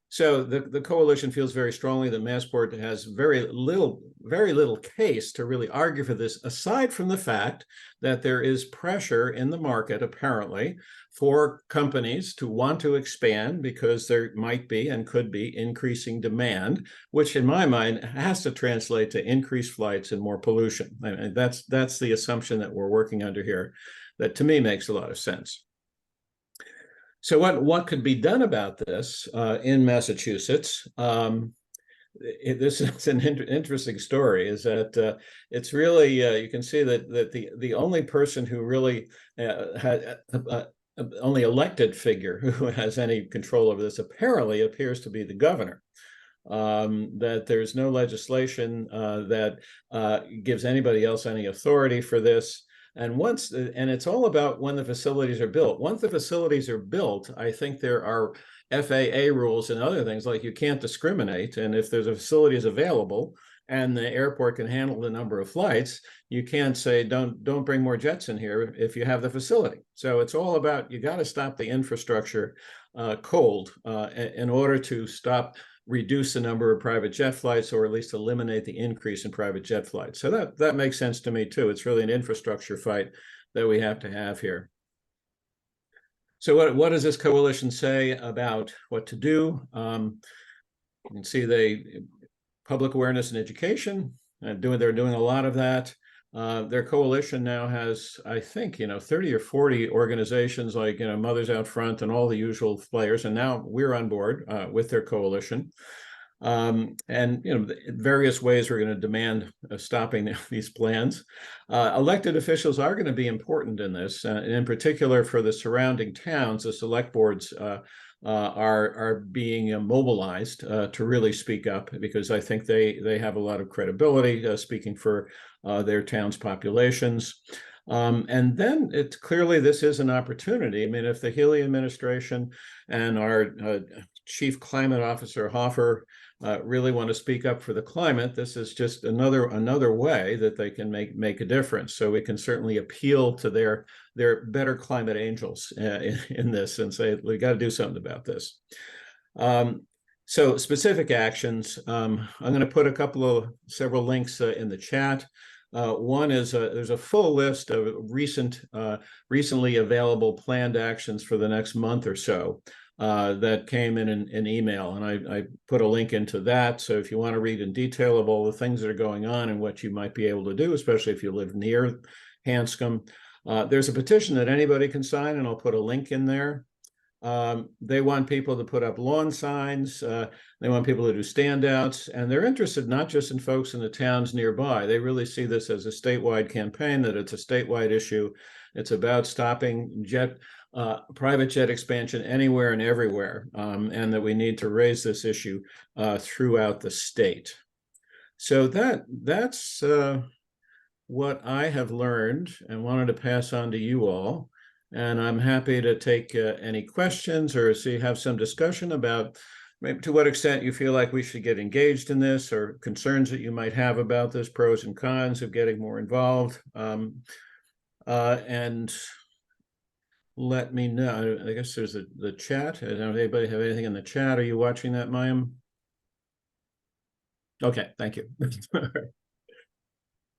So the coalition feels very strongly that Massport has very little case to really argue for this, aside from the fact that there is pressure in the market, apparently, for companies to want to expand because there might be and could be increasing demand, which in my mind has to translate to increased flights and more pollution. I mean, that's the assumption that we're working under here, that to me makes a lot of sense. So what could be done about this in Massachusetts? This is an interesting story, is that it's really, you can see that the only person who really had only elected figure who has any control over this apparently appears to be the governor. That there's no legislation that gives anybody else any authority for this. And it's all about when the facilities are built. Once the facilities are built, I think there are FAA rules and other things, like you can't discriminate. And if there's a facility is available and the airport can handle the number of flights, you can't say, don't bring more jets in here if you have the facility. So it's all about, you got to stop the infrastructure cold in order to reduce the number of private jet flights, or at least eliminate the increase in private jet flights. So that makes sense to me too. It's really an infrastructure fight that we have to have here. So what does this coalition say about what to do? You can see public awareness and education, they're doing a lot of that. Their coalition now has, I think, 30 or 40 organizations like, Mothers Out Front and all the usual players. And now we're on board with their coalition. And, various ways we're going to demand stopping these plans. Elected officials are going to be important in this, and in particular for the surrounding towns. The select boards are being mobilized to really speak up, because I think they have a lot of credibility speaking for their town's populations. And then it's clearly this is an opportunity. I mean, if the Healy administration and our chief climate officer Hoffer really want to speak up for the climate, this is just another way that they can make a difference. So we can certainly appeal to their better climate angels in this and say, we got to do something about this. So specific actions, I'm going to put several links in the chat. One is there's a full list of recently available planned actions for the next month or so that came in an email, and I put a link into that. So if you want to read in detail of all the things that are going on and what you might be able to do, especially if you live near Hanscom, there's a petition that anybody can sign, and I'll put a link in there. They want people to put up lawn signs. They want people to do standouts, and they're interested not just in folks in the towns nearby. They really see this as a statewide campaign, that it's a statewide issue. It's about stopping private jet expansion anywhere and everywhere, and that we need to raise this issue throughout the state. So that's what I have learned and wanted to pass on to you all. And I'm happy to take any questions or have some discussion about maybe to what extent you feel like we should get engaged in this, or concerns that you might have about this, pros and cons of getting more involved. And let me know. I guess there's the chat. Does anybody have anything in the chat? Are you watching that, Mayim? Okay, thank you.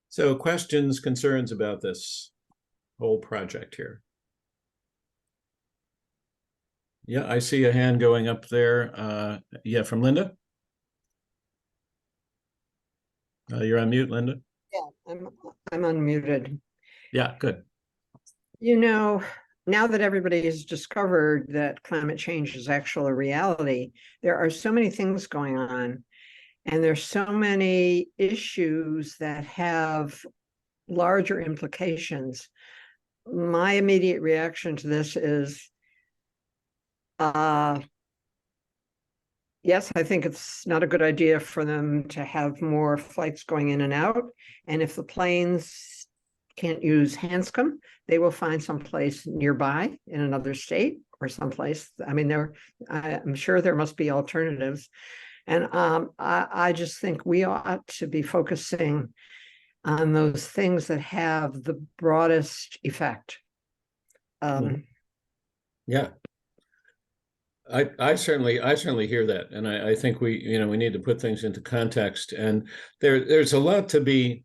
So questions, concerns about this whole project here? Yeah, I see a hand going up there. Yeah, from Linda. You're on mute, Linda. Yeah, I'm unmuted. Yeah, good. You know, now that everybody has discovered that climate change is actually a reality, there are so many things going on, and there's so many issues that have larger implications. My immediate reaction to this is, yes, I think it's not a good idea for them to have more flights going in and out. And if the planes can't use Hanscom, they will find someplace nearby in another state or someplace. I mean, I'm sure there must be alternatives. And I just think we ought to be focusing on those things that have the broadest effect. Yeah. I certainly hear that, and I think we need to put things into context, and there's a lot to be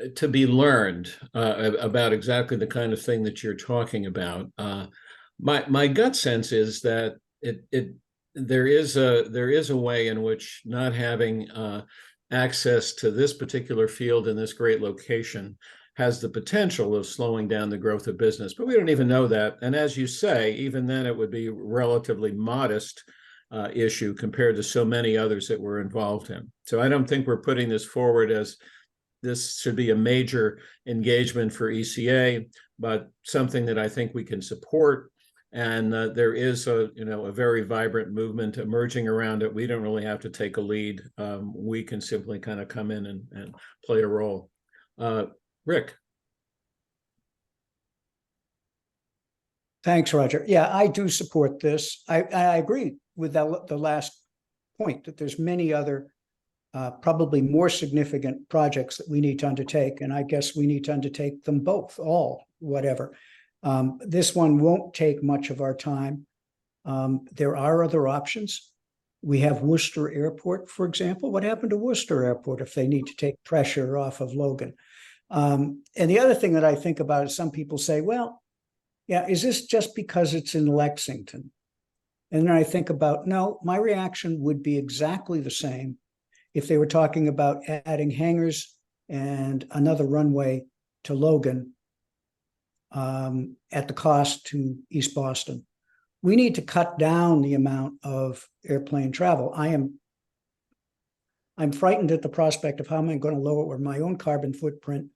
learned about exactly the kind of thing that you're talking about. My gut sense is that there is a way in which not having access to this particular field in this great location has the potential of slowing down the growth of business, but we don't even know that. And as you say, even then it would be a relatively modest issue compared to so many others that we're involved in. So I don't think we're putting this forward as this should be a major engagement for ECA, but something that I think we can support. And there is a very vibrant movement emerging around it. We don't really have to take a lead. We can simply kind of come in and play a role. Rick. Thanks, Roger. Yeah, I do support this. I agree with the last point, that there's many other probably more significant projects that we need to undertake, and I guess we need to undertake them both, all, whatever. This one won't take much of our time. There are other options. We have Worcester Airport, for example. What happened to Worcester Airport if they need to take pressure off of Logan? And the other thing that I think about is some people say, well, yeah, is this just because it's in Lexington? And then I think about, no, my reaction would be exactly the same if they were talking about adding hangars and another runway to Logan at the cost to East Boston. We need to cut down the amount of airplane travel. I'm frightened at the prospect of how am I going to lower my own carbon footprint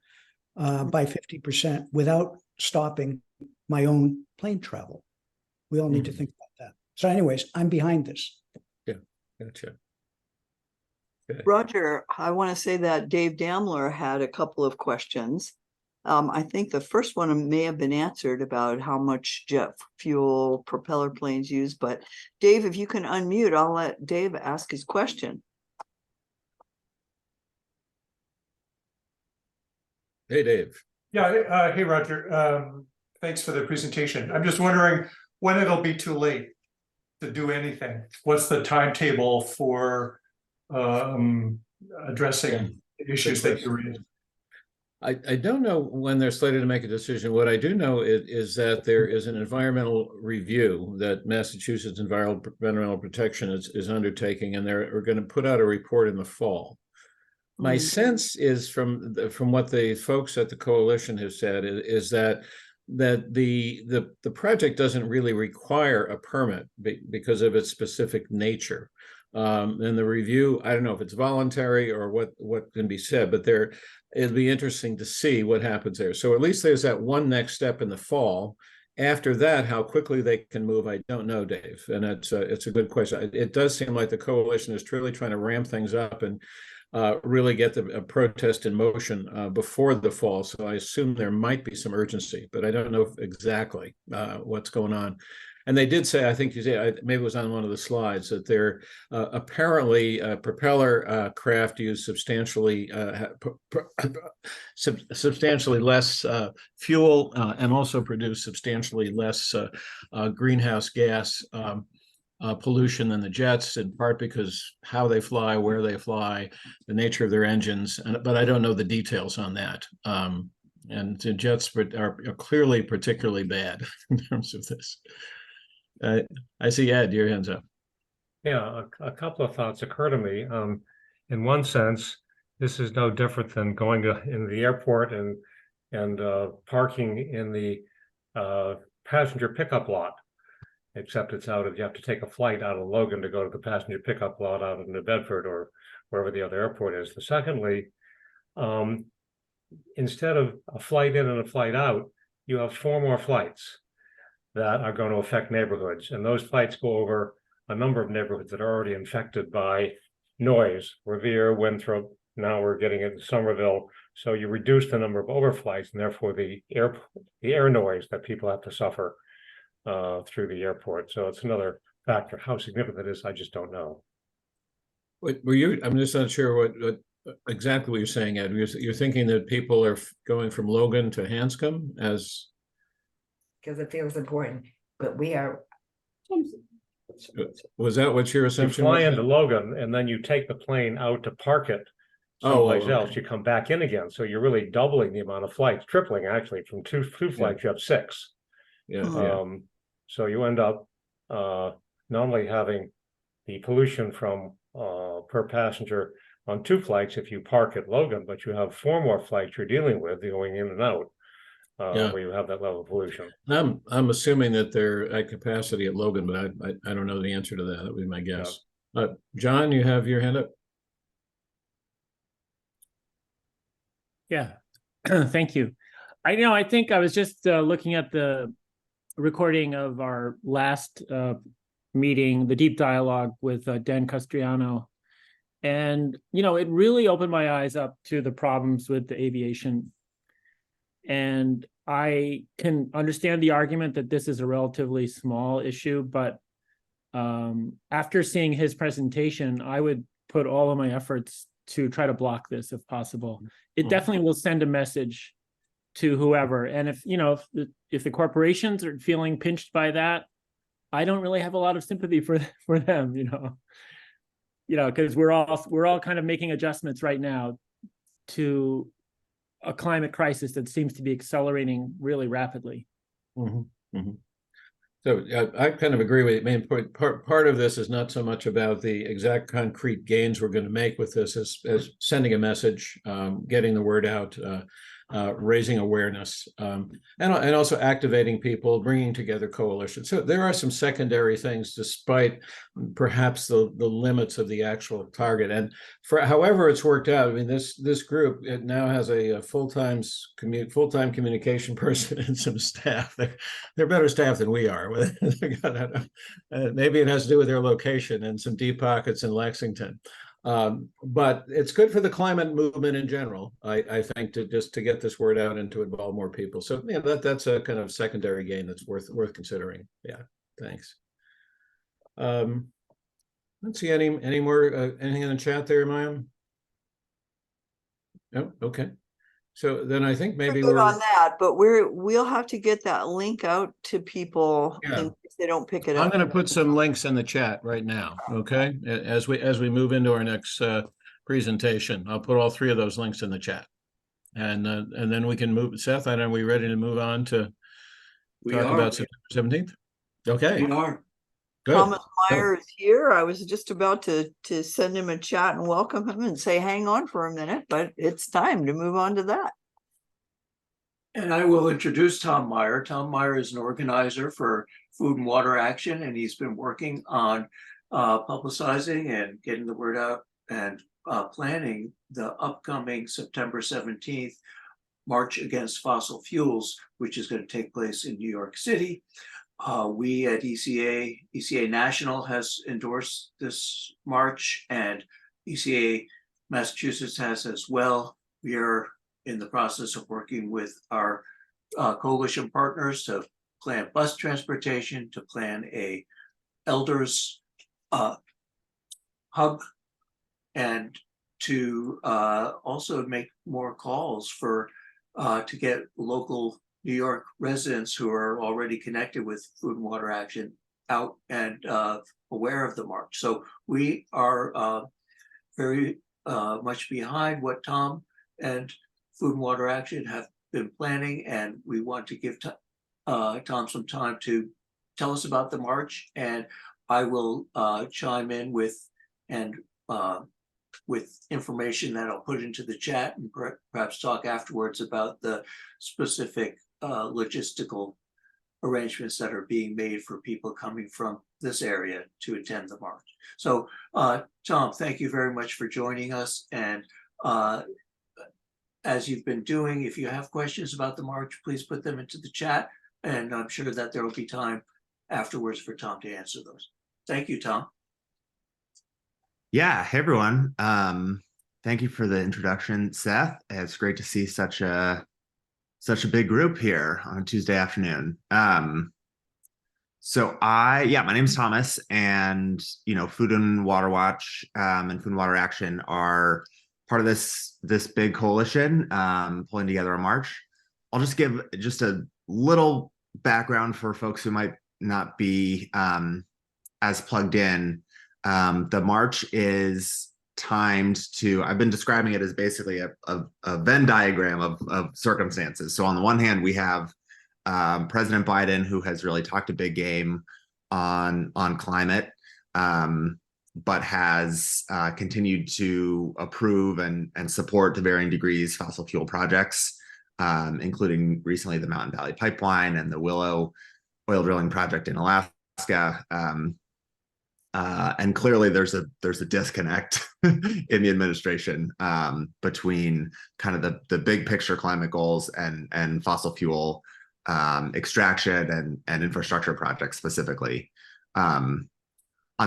by 50% without stopping my own plane travel. We all need to think about that. So anyways, I'm behind this. Yeah, gotcha. Okay. Roger, I want to say that Dave Damler had a couple of questions. I think the first one may have been answered about how much jet fuel propeller planes use, but Dave, if you can unmute, I'll let Dave ask his question. Hey, Dave. Yeah, hey, Roger. Thanks for the presentation. I'm just wondering when it'll be too late. to do anything? What's the timetable for addressing the issues that you raised? I don't know when they're slated to make a decision. What I do know is that there is an environmental review that Massachusetts Environmental Protection is undertaking, and they're going to put out a report in the fall. My sense is from what the folks at the coalition have said is that the project doesn't really require a permit because of its specific nature. And the review, I don't know if it's voluntary or what can be said, but it'll be interesting to see what happens there. So at least there's that one next step in the fall. After that, how quickly they can move, I don't know, Dave. And it's a good question. It does seem like the coalition is truly trying to ramp things up and really get the protest in motion before the fall. So I assume there might be some urgency, but I don't know exactly what's going on. And they did say, I think you said, maybe it was on one of the slides, that they're apparently propeller craft use substantially less fuel and also produce substantially less greenhouse gas pollution than the jets, in part because how they fly, where they fly, the nature of their engines. But I don't know the details on that. And the jets are clearly particularly bad in terms of this. I see Ed, your hands up. Yeah, a couple of thoughts occur to me. In one sense, this is no different than going in the airport and parking in the passenger pickup lot, except you have to take a flight out of Logan to go to the passenger pickup lot out in New Bedford or wherever the other airport is. Secondly, instead of a flight in and a flight out, you have 4 more flights that are going to affect neighborhoods. And those flights go over a number of neighborhoods that are already infected by noise, Revere, Winthrop, now we're getting into Somerville. So you reduce the number of overflights and therefore the air noise that people have to suffer through the airport. So it's another factor. How significant it is, I just don't know. I'm just not sure what exactly what you're saying, Ed. You're thinking that people are going from Logan to Hanscom as... Because it feels important, but we are. Was that what your assumption was? You fly into Logan and then you take the plane out to park it someplace else. You come back in again. So you're really doubling the amount of flights, tripling actually. From two flights, you have 6. Yeah. So you end up not only having the pollution from per passenger on 2 flights if you park at Logan, but you have 4 more flights you're dealing with going in and out. Where you have that level of pollution. I'm assuming that they're at capacity at Logan, but I don't know the answer to that. That would be my guess. Yeah. John, you have your hand up. Yeah, thank you. I think I was just looking at the recording of our last meeting, the deep dialogue with Dan Castriano. And, it really opened my eyes up to the problems with the aviation. And I can understand the argument that this is a relatively small issue, but after seeing his presentation, I would put all of my efforts to try to block this if possible. It definitely will send a message to whoever. And if the corporations are feeling pinched by that, I don't really have a lot of sympathy for them, because we're all kind of making adjustments right now to a climate crisis that seems to be accelerating really rapidly. So I kind of agree with you. I mean, part of this is not so much about the exact concrete gains we're going to make with this as sending a message, getting the word out, raising awareness, and also activating people, bringing together coalitions. So there are some secondary things, despite perhaps the limits of the actual target. And for however it's worked out, I mean, this group, it now has a full-time communication person and some staff. They're better staff than we are. Maybe it has to do with their location and some deep pockets in Lexington. But it's good for the climate movement in general, I think, to get this word out and to involve more people. So yeah, that's a kind of secondary gain that's worth considering. Yeah, thanks. Let's see any more anything in the chat there, Maya? No, okay. So then I think maybe We're good we're, on that, but we'll have to get that link out to people Yeah. in case they don't pick it I'm up. going to put some links in the chat right now, okay? As we move into our next presentation, I'll put all 3 of those links in the chat. And then we can move, Seth, are we ready to move on to talk about September 17th? Okay, We are. good. Thomas Meyer is here. I was just about to send him a chat and welcome him and say, hang on for a minute, but it's time to move on to that. And I will introduce Tom Meyer. Tom Meyer is an organizer for Food and Water Action, and he's been working on publicizing and getting the word out and planning the upcoming September 17th March Against Fossil Fuels, which is going to take place in New York City. We at ECA National has endorsed this march, and ECA Massachusetts has as well. We are in the process of working with our coalition partners to plan bus transportation, to plan a elders hub, and to also make more calls for to get local New York residents who are already connected with Food and Water Action out and aware of the march. So we are very much behind what Tom and Food and Water Action have been planning, and we want to give Tom some time to tell us about the march, and I will chime in with information that I'll put into the chat, and perhaps talk afterwards about the specific logistical arrangements that are being made for people coming from this area to attend the march. So Tom, thank you very much for joining us, and as you've been doing, if you have questions about the march, please put them into the chat, and I'm sure that there will be time afterwards for Tom to answer those. Thank you, Tom. Yeah, hey everyone. Thank you for the introduction, Seth. It's great to see such a big group here on a Tuesday afternoon. So my name is Thomas, and Food and Water Watch and Food and Water Action are part of this big coalition pulling together a march. I'll just give just a little background for folks who might not be as plugged in. The march is timed to, I've been describing it as basically a Venn diagram of circumstances. So on the one hand, we have President Biden, who has really talked a big game on climate, but has continued to approve and support to varying degrees fossil fuel projects, including recently the Mountain Valley Pipeline and the Willow oil drilling project in Alaska. And clearly there's a disconnect in the administration between kind of the big picture climate goals and fossil fuel extraction and infrastructure projects specifically. On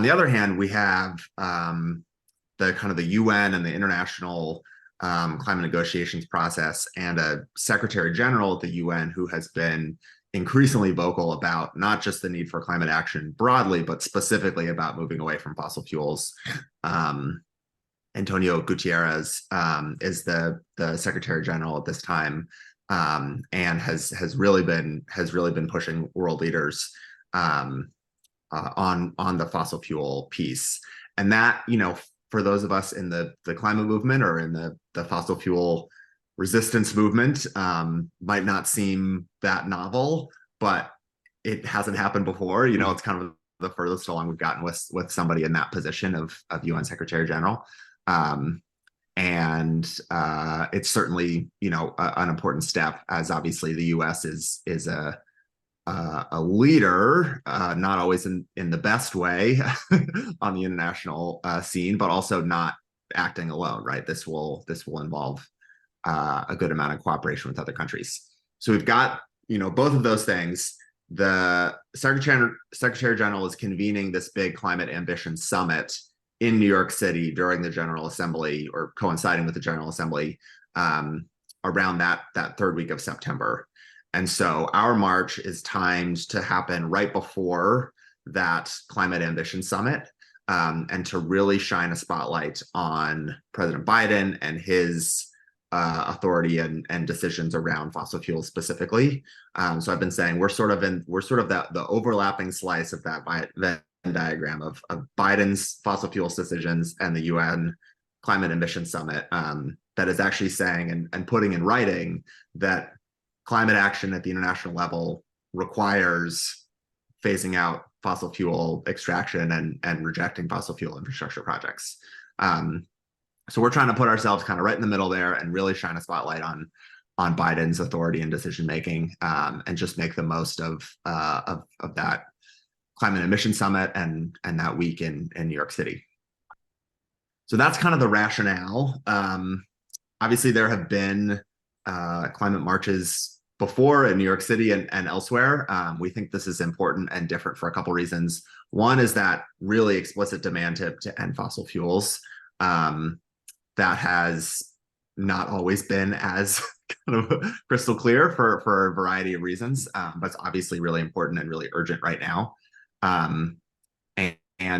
the other hand, we have the kind of the UN and the international climate negotiations process, and a Secretary General at the UN who has been increasingly vocal about not just the need for climate action broadly, but specifically about moving away from fossil fuels. Antonio Gutierrez is the Secretary General at this time, and has really been pushing world leaders on the fossil fuel piece. And that, for those of us in the climate movement or in the fossil fuel resistance movement, might not seem that novel, but it hasn't happened before. It's kind of the furthest along we've gotten with somebody in that position of UN Secretary General. And it's certainly, an important step, as obviously the US is a leader, not always in the best way on the international scene, but also not acting alone, right? This will involve a good amount of cooperation with other countries. So we've got, both of those things. The Secretary General is convening this big climate ambition summit in New York City during the General Assembly, or coinciding with the General Assembly, around that third week of September. And so our march is timed to happen right before that climate ambition summit, and to really shine a spotlight on President Biden and his authority and decisions around fossil fuels specifically. So I've been saying we're sort of the overlapping slice of that Venn diagram of Biden's fossil fuels decisions and the UN Climate Ambition Summit that is actually saying and putting in writing that climate action at the international level requires phasing out fossil fuel extraction and rejecting fossil fuel infrastructure projects. So we're trying to put ourselves kind of right in the middle there and really shine a spotlight on Biden's authority and decision making, and just make the most of that Climate Ambition Summit and that week in New York City. So that's kind of the rationale. Obviously, there have been climate marches before in New York City and elsewhere. We think this is important and different for a couple reasons. One is that really explicit demand to end fossil fuels. That has not always been as kind of crystal clear for a variety of reasons, but it's obviously really important and really urgent right now. And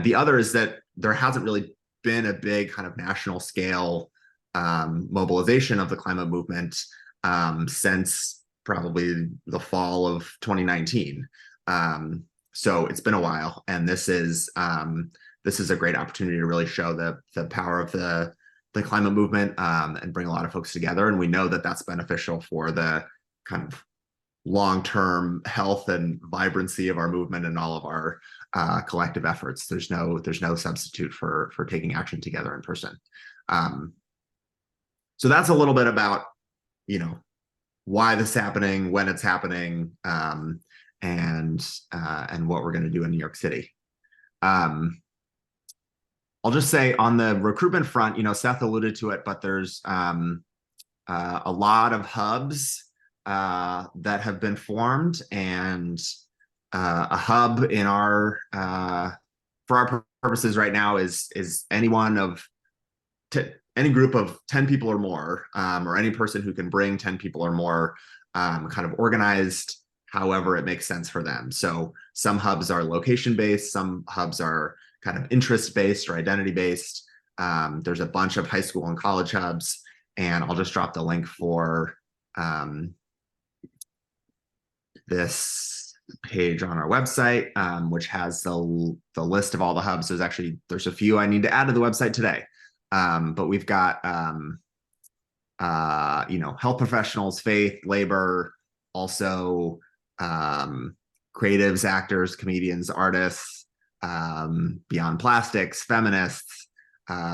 the other is that there hasn't really been a big kind of national scale mobilization of the climate movement since probably the fall of 2019. So it's been a while, and this is a great opportunity to really show the power of the climate movement and bring a lot of folks together. And we know that that's beneficial for the kind of long-term health and vibrancy of our movement and all of our collective efforts. There's no substitute for taking action together in person. So that's a little bit about, why this is happening, when it's happening, and what we're going to do in New York City. I'll just say on the recruitment front, Seth alluded to it, but there's a lot of hubs that have been formed, and a hub in for our purposes right now is any group of 10 people or more, or any person who can bring 10 people or more, kind of organized however it makes sense for them. So some hubs are location based, some hubs are kind of interest based or identity based. There's a bunch of high school and college hubs, and I'll just drop the link for this page on our website, which has the list of all the hubs. There's a few I need to add to the website today, but we've got health professionals, faith, labor, also creatives, actors, comedians, artists, beyond plastics, feminists,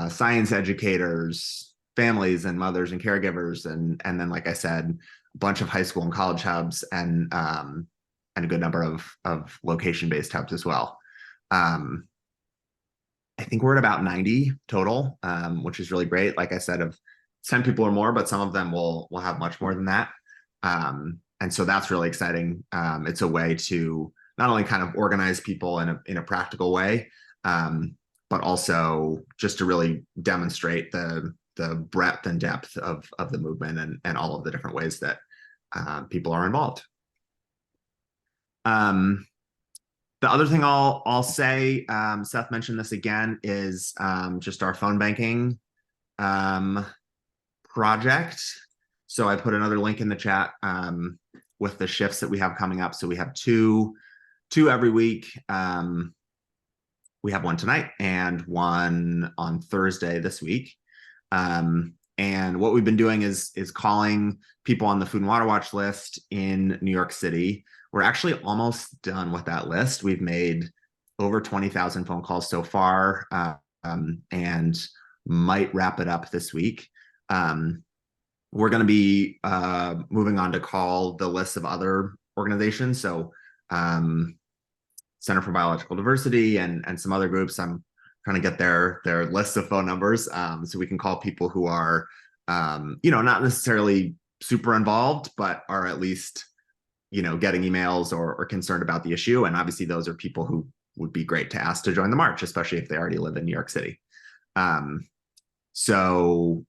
science educators, families and mothers and caregivers, and then, like I said, a bunch of high school and college hubs, and a good number of location-based hubs as well. I think we're at about 90 total, which is really great. Like I said, of 10 people or more, but some of them will have much more than that. And so that's really exciting. It's a way to not only kind of organize people in a practical way, but also just to really demonstrate the breadth and depth of the movement and all of the different ways that people are involved. The other thing I'll say, Seth mentioned this again, is just our phone banking project. So I put another link in the chat with the shifts that we have coming up. So we have two every week. We have one tonight and one on Thursday this week. And what we've been doing is calling people on the Food and Water Watch list in New York City. We're actually almost done with that list. We've made over 20,000 phone calls so far, and might wrap it up this week. We're going to be moving on to call the list of other organizations. So Center for Biological Diversity and some other groups. I'm trying to get their lists of phone numbers, so we can call people who are, not necessarily super involved, but are at least, getting emails or concerned about the issue. And obviously those are people who would be great to ask to join the march, especially if they already live in New York City. So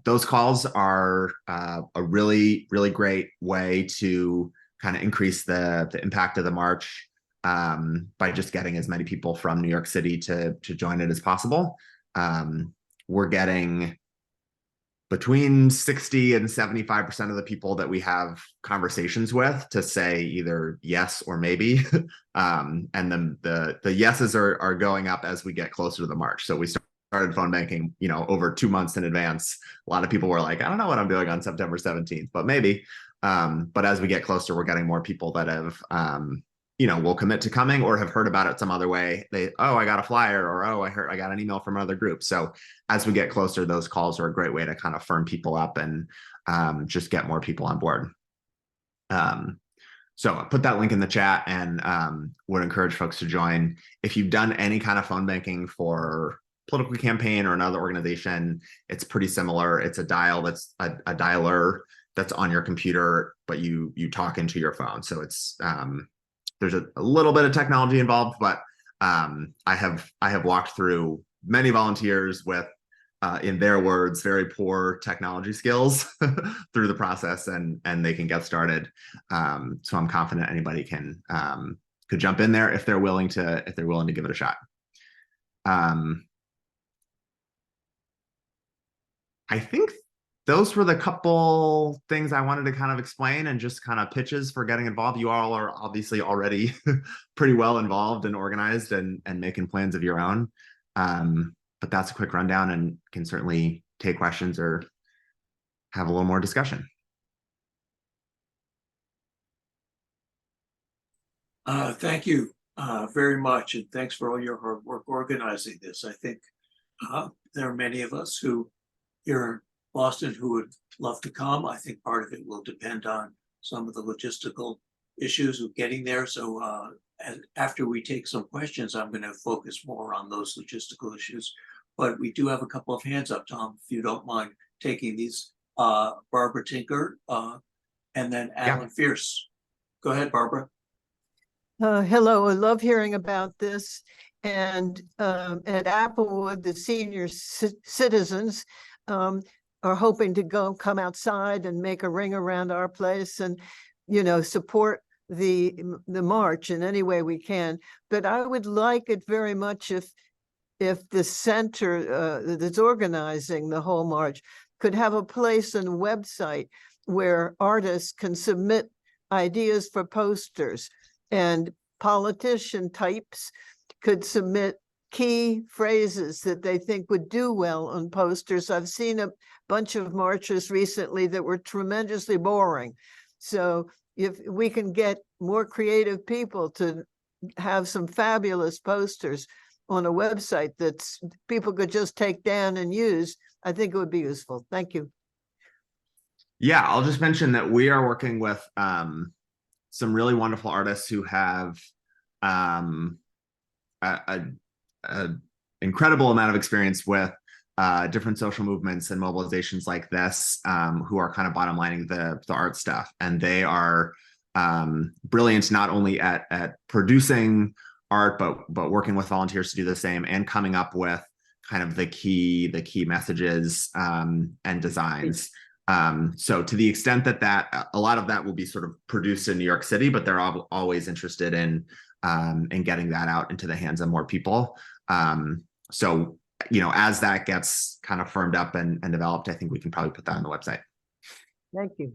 those calls are a really, really great way to kind of increase the impact of the march, by just getting as many people from New York City to join it as possible. We're getting between 60 and 75% of the people that we have conversations with to say either yes or maybe. And then the yeses are going up as we get closer to the March. So we started phone banking, over 2 months in advance. A lot of people were like, I don't know what I'm doing on September 17th, but maybe. But as we get closer, we're getting more people that have, will commit to coming or have heard about it some other way. I got a flyer, or, I got an email from another group. So as we get closer, those calls are a great way to kind of firm people up and just get more people on board. So I put that link in the chat and would encourage folks to join. If you've done any kind of phone banking for political campaign or another organization, it's pretty similar. It's a dial that's a dialer that's on your computer, but you talk into your phone. So it's there's a little bit of technology involved, but I have walked through many volunteers with, in their words, very poor technology skills through the process, and they can get started. So I'm confident anybody could jump in there if they're willing to give it a shot. I think those were the couple things I wanted to kind of explain, and just kind of pitches for getting involved. You all are obviously already pretty well involved and organized and making plans of your own. But that's a quick rundown, and can certainly take questions or have a little more discussion. Thank you very much, and thanks for all your hard work organizing this. I think there are many of us who here in Boston who would love to come. I think part of it will depend on some of the logistical issues of getting there. So after we take some questions, I'm going to focus more on those logistical issues. But we do have a couple of hands up, Tom, if you don't mind taking these. Barbara Tinker and then Alan Fierce. Go ahead, Barbara. Hello, I love hearing about this. And at Applewood, the senior citizens are hoping to come outside and make a ring around our place and, support the march in any way we can. But I would like it very much if the center that's organizing the whole march could have a place and website where artists can submit ideas for posters, and politician types could submit key phrases that they think would do well on posters. I've seen a bunch of marches recently that were tremendously boring. So if we can get more creative people to have some fabulous posters on a website that people could just take down and use, I think it would be useful. Thank you. Yeah, I'll just mention that we are working with some really wonderful artists who have an incredible amount of experience with different social movements and mobilizations like this, who are kind of bottom lining the art stuff. And they are brilliant, not only at producing art, but working with volunteers to do the same, and coming up with kind of the key messages and designs. So to the extent that a lot of that will be sort of produced in New York City, but they're always interested in getting that out into the hands of more people. So, as that gets kind of firmed up and developed, I think we can probably put that on the website. Thank you.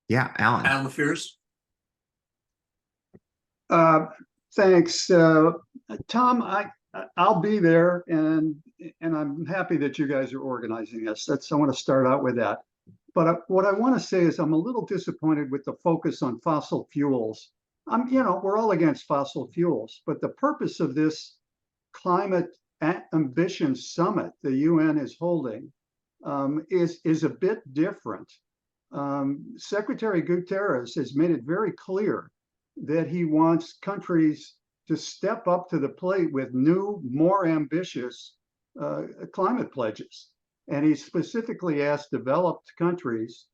Yeah, Alan. Alan Fierce. Thanks, Tom. I'll be there, and I'm happy that you guys are organizing this. I want to start out with that. But what I want to say is I'm a little disappointed with the focus on fossil fuels. We're all against fossil fuels, but the purpose of this climate ambition summit the UN is holding is a bit different. Secretary Guterres has made it very clear that he wants countries to step up to the plate with new, more ambitious climate pledges. And he specifically asked developed countries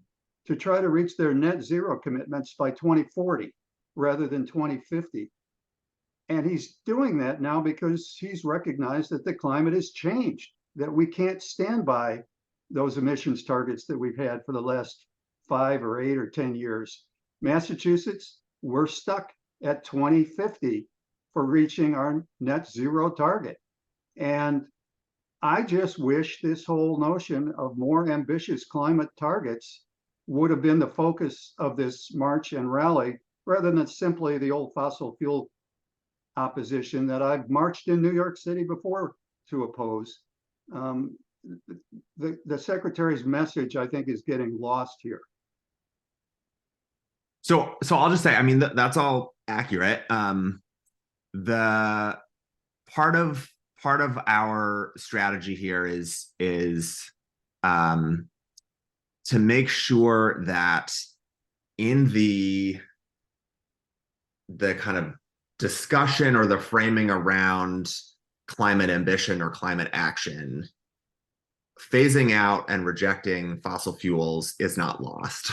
to try to reach their net zero commitments by 2040 rather than 2050. And he's doing that now because he's recognized that the climate has changed, that we can't stand by those emissions targets that we've had for the last 5 or 8 or 10 years. Massachusetts, we're stuck at 2050 for reaching our net zero target. And I just wish this whole notion of more ambitious climate targets would have been the focus of this march and rally, rather than simply the old fossil fuel opposition that I've marched in New York City before to oppose. The secretary's message, I think, is getting lost here. So I'll just say, I mean, that's all accurate. The part of our strategy here is to make sure that in the kind of discussion or the framing around climate ambition or climate action, phasing out and rejecting fossil fuels is not lost.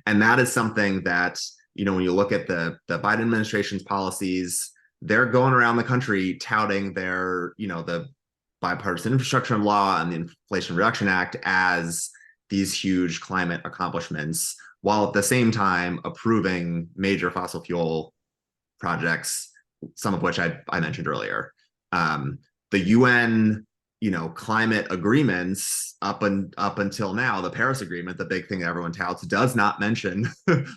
And that is something that, you know, when you look at the Biden administration's policies, they're going around the country touting their, you know, the bipartisan infrastructure law and the Inflation Reduction Act as these huge climate accomplishments, while at the same time approving major fossil fuel projects, some of which I mentioned earlier. The UN, you know, climate agreements up until now, the Paris Agreement, the big thing that everyone touts, does not mention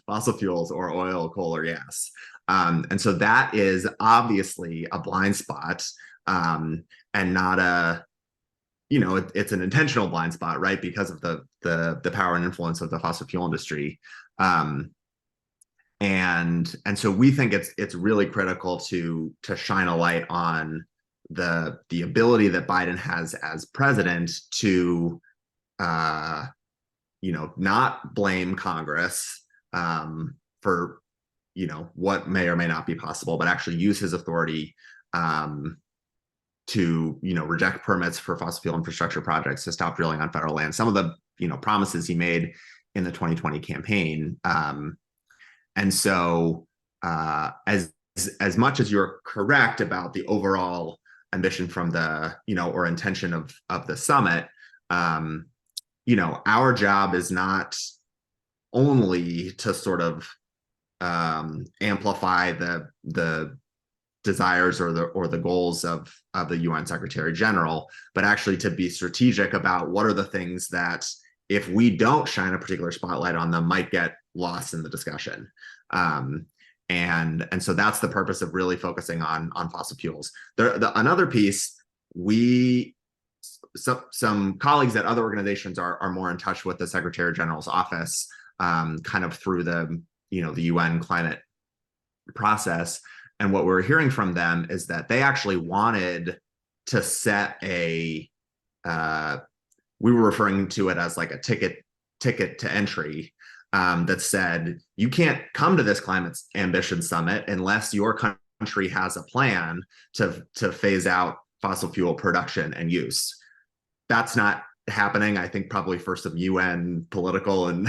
fossil fuels or oil, coal, or gas. And so that is obviously a blind spot, and not a, you know, it's an intentional blind spot, right? Because of the power and influence of the fossil fuel industry. And so we think it's really critical to shine a light on the ability that Biden has as president to, you know, not blame Congress for, you know, what may or may not be possible, but actually use his authority to, you know, reject permits for fossil fuel infrastructure projects, to stop drilling on federal land. Some of the, you know, promises he made in the 2020 campaign. And so as much as you're correct about the overall ambition from the, you know, or intention of the summit, you know, our job is not only to sort of amplify the desires or the goals of the UN Secretary General, but actually to be strategic about what are the things that, if we don't shine a particular spotlight on them, might get lost in the discussion. And so that's the purpose of really focusing on fossil fuels. Another piece, some colleagues at other organizations are more in touch with the Secretary General's office, kind of through the, you know, the UN climate process. And what we're hearing from them is that they actually wanted to set we were referring to it as like a ticket to entry, that said, you can't come to this climate ambition summit unless your country has a plan to phase out fossil fuel production and use. That's not happening, I think, probably for some UN political and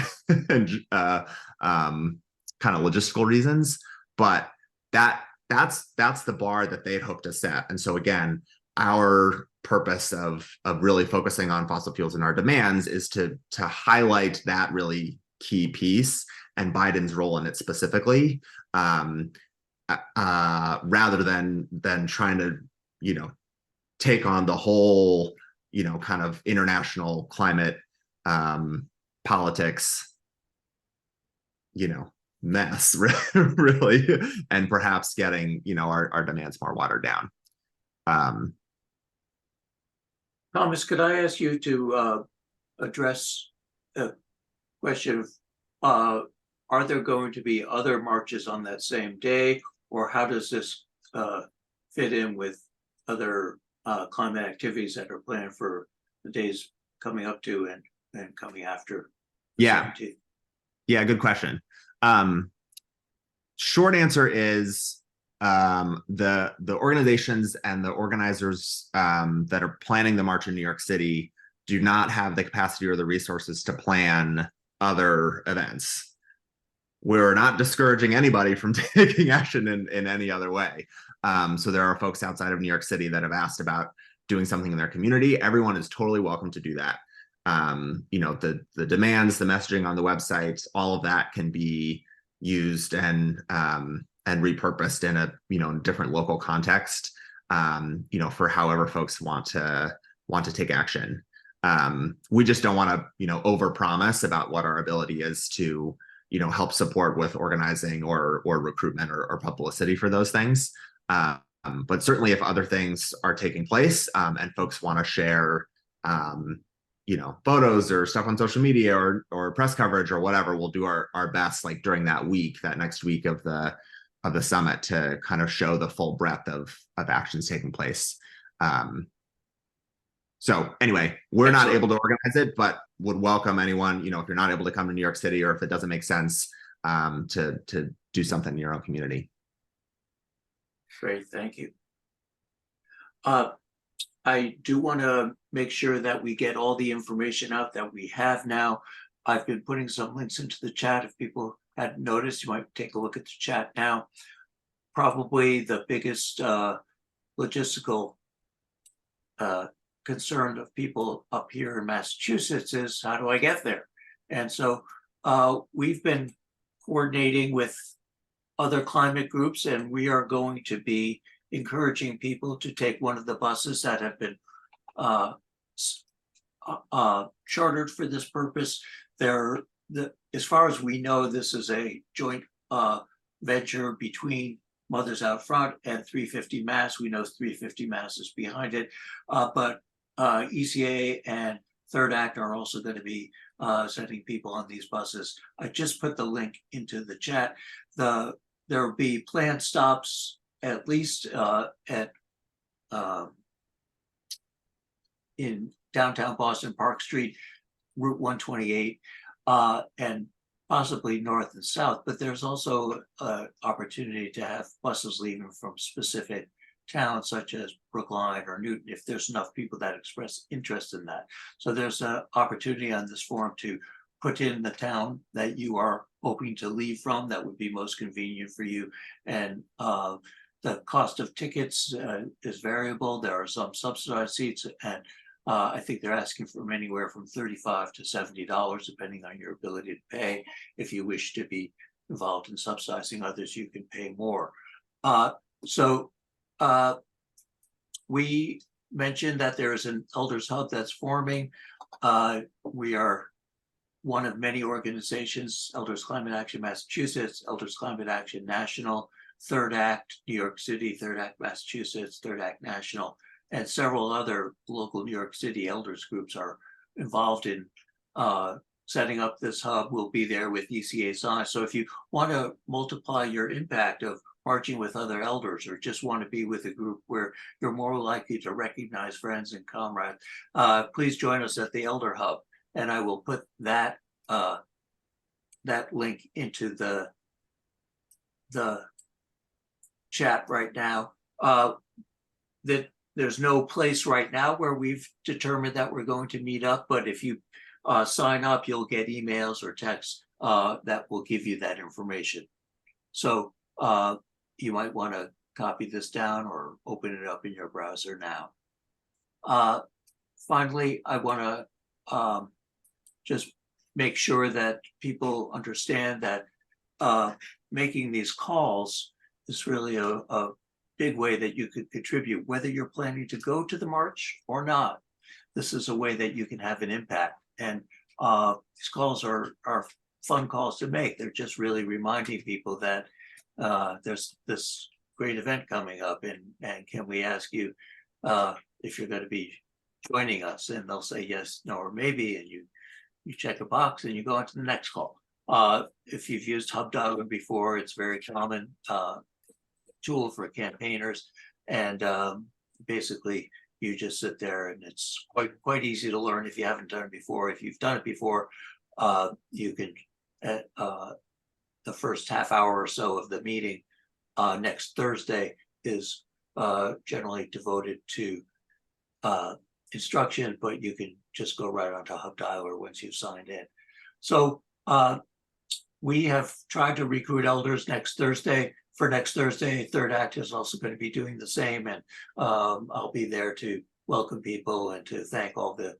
kind of logistical reasons, but that's the bar that they'd hope to set. And so again, our purpose of really focusing on fossil fuels and our demands is to highlight that really key piece and Biden's role in it specifically, rather than trying to, you know, take on the whole, you know, kind of international climate politics, you know, mess, really, and perhaps getting, you know, our demands more watered down. Thomas, could I ask you to address a question of, are there going to be other marches on that same day, or how does this fit in with other climate activities that are planned for the days coming up to and coming after? Yeah, good question. Short answer is the organizations and the organizers that are planning the march in New York City do not have the capacity or the resources to plan other events. We're not discouraging anybody from taking action in any other way. So there are folks outside of New York City that have asked about doing something in their community. Everyone is totally welcome to do that. You know, the demands, the messaging on the website, all of that can be used and repurposed in a, you know, different local context, you know, for however folks want to want to take action. We just don't want to, you know, overpromise about what our ability is to, you know, help support with organizing or recruitment or publicity for those things. But certainly if other things are taking place and folks want to share, you know, photos or stuff on social media or press coverage or whatever, we'll do our best, like during that week, that next week of the summit, to kind of show the full breadth of actions taking place. So anyway, we're not able to organize it, but would welcome anyone, you know, if you're not able to come to New York City, or if it doesn't make sense, to do something in your own community. Great, thank you. I do want to make sure that we get all the information out that we have now. I've been putting some links into the chat. If people hadn't noticed, you might take a look at the chat now. Probably the biggest logistical concern of people up here in Massachusetts is, how do I get there? And so we've been coordinating with other climate groups, and we are going to be encouraging people to take one of the buses that have been chartered for this purpose. As far as we know, this is a joint venture between Mothers Out Front and 350 Mass. We know 350 Mass is behind it, but ECA and Third Act are also going to be sending people on these buses. I just put the link into the chat. There will be planned stops at least in downtown Boston, Park Street, Route 128, and possibly north and south. But there's also an opportunity to have buses leaving from specific towns such as Brookline or Newton, if there's enough people that express interest in that. So there's an opportunity on this forum to put in the town that you are hoping to leave from that would be most convenient for you. And the cost of tickets is variable. There are some subsidized seats, and I think they're asking from anywhere from $35 to $70, depending on your ability to pay. If you wish to be involved in subsidizing others, you can pay more. We mentioned that there is an Elders Hub that's forming. We are one of many organizations: Elders Climate Action Massachusetts, Elders Climate Action National, Third Act New York City, Third Act Massachusetts, Third Act National, and several other local New York City elders groups are involved in setting up this hub. We'll be there with ECA signs. So if you want to multiply your impact of marching with other elders, or just want to be with a group where you're more likely to recognize friends and comrades, please join us at the Elder Hub. And I will put that link into the chat right now. That there's no place right now where we've determined that we're going to meet up, but if you sign up, you'll get emails or texts that will give you that information. So you might want to copy this down or open it up in your browser now. Finally, I want to just make sure that people understand that making these calls is really a big way that you could contribute, whether you're planning to go to the march or not. This is a way that you can have an impact. And these calls are fun calls to make. They're just really reminding people that there's this great event coming up, and can we ask you if you're going to be joining us? And they'll say yes, no, or maybe, and you check a box and you go on to the next call. If you've used Hub Dialer before, it's very common tool for campaigners, and basically you just sit there, and it's quite easy to learn if you haven't done it before. If you've done it before, you can the first half hour or so of the meeting next Thursday is generally devoted to instruction, but you can just go right onto Hub Dialer once you've signed in. So we have tried to recruit elders next Thursday. For next Thursday, Third Act is also going to be doing the same, and I'll be there to welcome people and to thank all the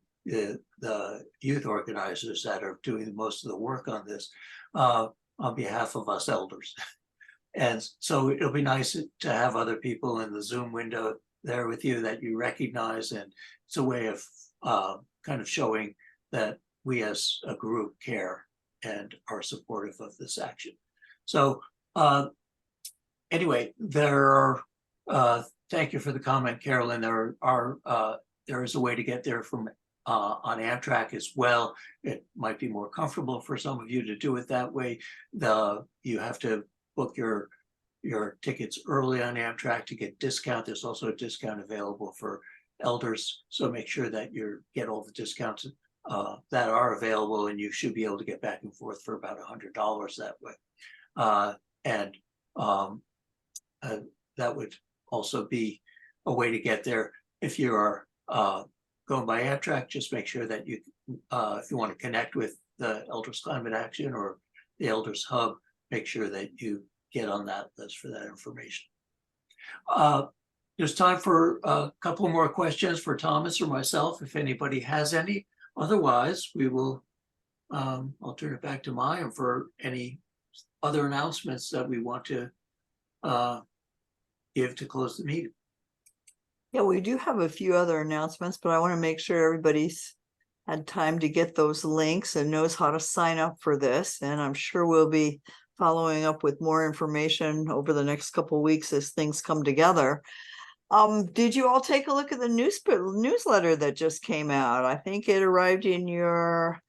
youth organizers that are doing most of the work on this on behalf of us elders. And so it'll be nice to have other people in the Zoom window there with you that you recognize, and it's a way of kind of showing that we as a group care and are supportive of this action. So anyway, there are, thank you for the comment, Carolyn. There is a way to get there from on Amtrak as well. It might be more comfortable for some of you to do it that way. You have to book your tickets early on Amtrak to get discount. There's also a discount available for elders. So make sure that you get all the discounts that are available, and you should be able to get back and forth for about $100 that way. That would also be a way to get there. If you are going by Amtrak, just make sure that you, if you want to connect with the Elders Climate Action or the Elders Hub, make sure that you get on that list for that information. There's time for a couple more questions for Thomas or myself, if anybody has any. Otherwise, we will, I'll turn it back to Maya for any other announcements that we want to give to close the meeting. Yeah, we do have a few other announcements, but I want to make sure everybody's had time to get those links and knows how to sign up for this. And I'm sure we'll be following up with more information over the next couple of weeks as things come together. Did you all take a look at the newsletter that just came out? I think it arrived in your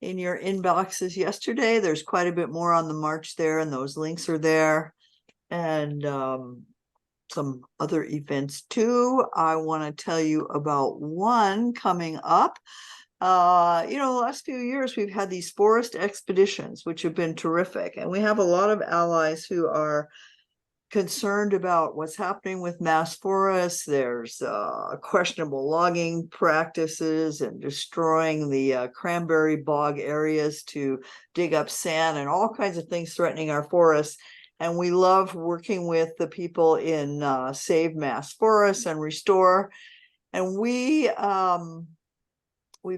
inboxes yesterday. There's quite a bit more on the march there, and those links are there. And some other events too. I want to tell you about one coming up. The last few years we've had these forest expeditions, which have been terrific. And we have a lot of allies who are concerned about what's happening with mass forests. There's questionable logging practices and destroying the cranberry bog areas to dig up sand and all kinds of things threatening our forests. And we love working with the people in Save Mass Forests and Restore. And we've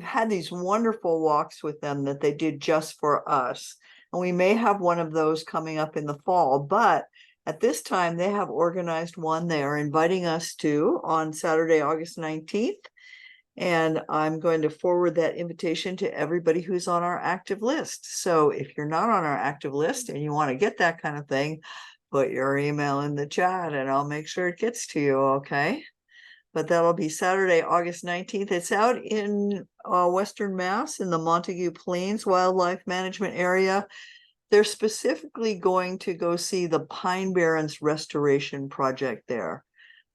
had these wonderful walks with them that they did just for us. And we may have one of those coming up in the fall, but at this time they have organized one they are inviting us to on Saturday, August 19th. And I'm going to forward that invitation to everybody who's on our active list. So if you're not on our active list and you want to get that kind of thing, put your email in the chat and I'll make sure it gets to you, okay? But that'll be Saturday, August 19th. It's out in Western Mass in the Montague Plains Wildlife Management Area. They're specifically going to go see the Pine Barrens Restoration Project there.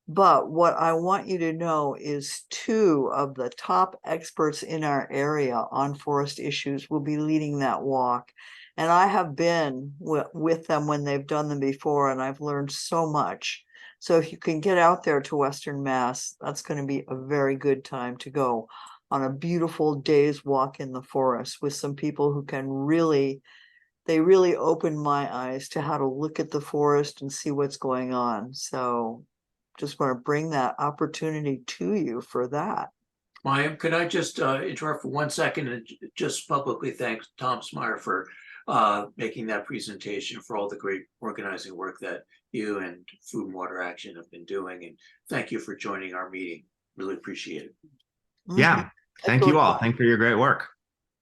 But what I want you to know is 2 of the top experts in our area on forest issues will be leading that walk. And I have been with them when they've done them before, and I've learned so much. So if you can get out there to Western Mass, that's going to be a very good time to go on a beautiful day's walk in the forest with some people who can really open my eyes to how to look at the forest and see what's going on. So just want to bring that opportunity to you for that. Maya, could I just interrupt for 1 second and just publicly thank Thomas Meyer for making that presentation, for all the great organizing work that you and Food and Water Action have been doing. And thank you for joining our meeting. Really appreciate it. Yeah, thank you all. Thank you for your great work.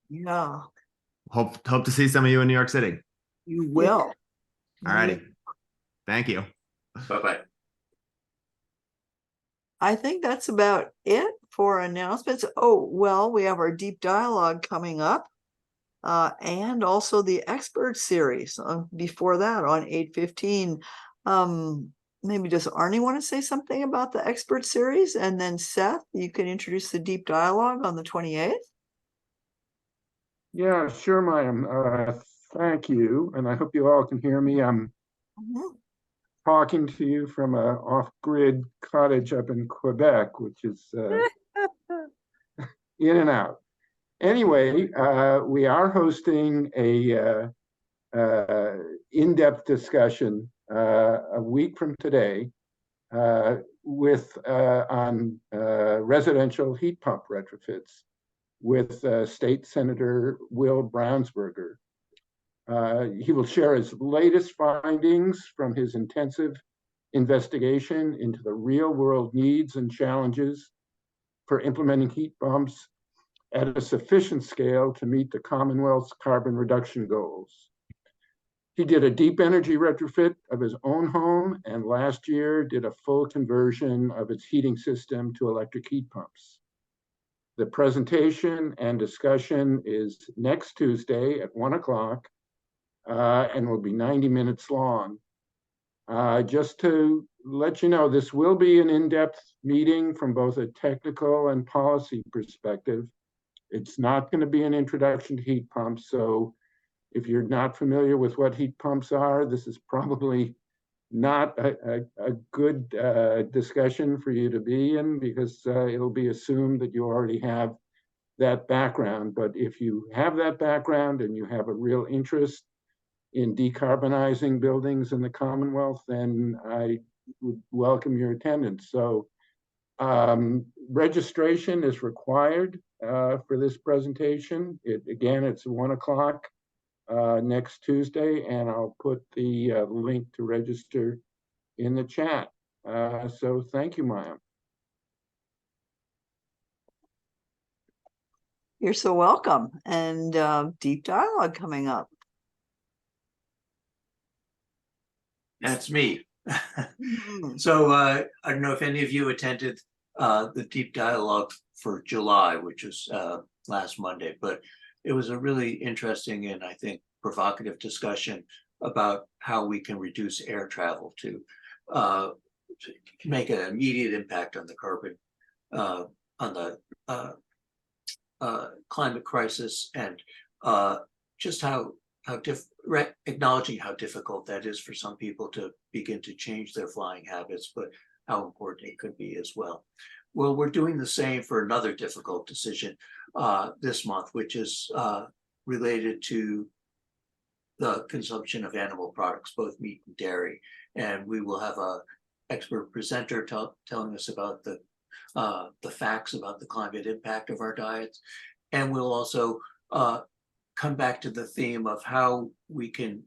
Yeah. Hope to see some of you in New York City. You will. All righty. Thank you. Bye-bye. I think that's about it for announcements. Oh, well, we have our deep dialogue coming up and also the expert series before that on 8/15. Maybe does Arnie want to say something about the expert series? And then Seth, you can introduce the deep dialogue on the 28th. Yeah, sure, Maya. Thank you. And I hope you all can hear me. I'm talking to you from a off-grid cottage up in Quebec, which is in and out. Anyway, we are hosting a in-depth discussion a week from today on residential heat pump retrofits with State Senator Will Brownsberger. He will share his latest findings from his intensive investigation into the real world needs and challenges for implementing heat pumps at a sufficient scale to meet the Commonwealth's carbon reduction goals. He did a deep energy retrofit of his own home, and last year did a full conversion of its heating system to electric heat pumps. The presentation and discussion is next Tuesday at 1 o'clock and will be 90 minutes long. Just to let you know, this will be an in-depth meeting from both a technical and policy perspective. It's not going to be an introduction to heat pumps, so if you're not familiar with what heat pumps are, this is probably not a good discussion for you to be in, because it'll be assumed that you already have that background. But if you have that background and you have a real interest in decarbonizing buildings in the Commonwealth, then I would welcome your attendance. So registration is required for this presentation. Again, it's 1 o'clock next Tuesday, and I'll put the link to register in the chat. So thank you, Maya. You're so welcome. And deep dialogue coming up. That's me. So I don't know if any of you attended the deep dialogue for July, which was last Monday, but it was a really interesting and I think provocative discussion about how we can reduce air travel to make an immediate impact on the carbon, on the climate crisis, and just acknowledging how difficult that is for some people to begin to change their flying habits, but how important it could be as well. Well, we're doing the same for another difficult decision this month, which is related to the consumption of animal products, both meat and dairy. And we will have an expert presenter telling us about the facts about the climate impact of our diets. And we'll also come back to the theme of how we can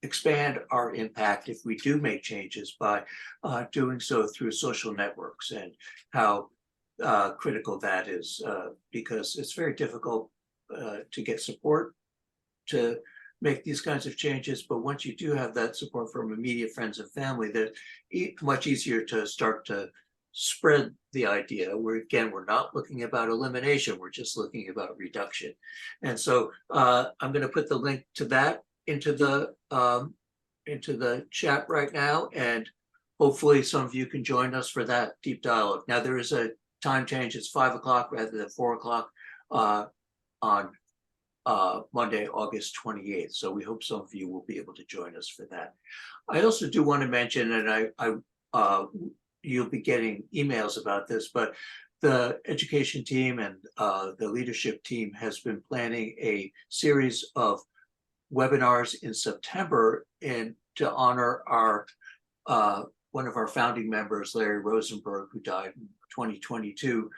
expand our impact if we do make changes by doing so through social networks, and how critical that is, because it's very difficult to get support to make these kinds of changes. But once you do have that support from immediate friends and family, that much easier to start to spread the idea. We're not looking about elimination, we're just looking about reduction. And so I'm going to put the link to that into the chat right now, and hopefully some of you can join us for that deep dialogue. Now there is a time change, it's 5 o'clock rather than 4 o'clock on Monday, August 28th. So we hope some of you will be able to join us for that. I also do want to mention, and you'll be getting emails about this, but the education team and the leadership team has been planning a series of webinars in September to honor our one of our founding members, Larry Rosenberg, who died in 2022.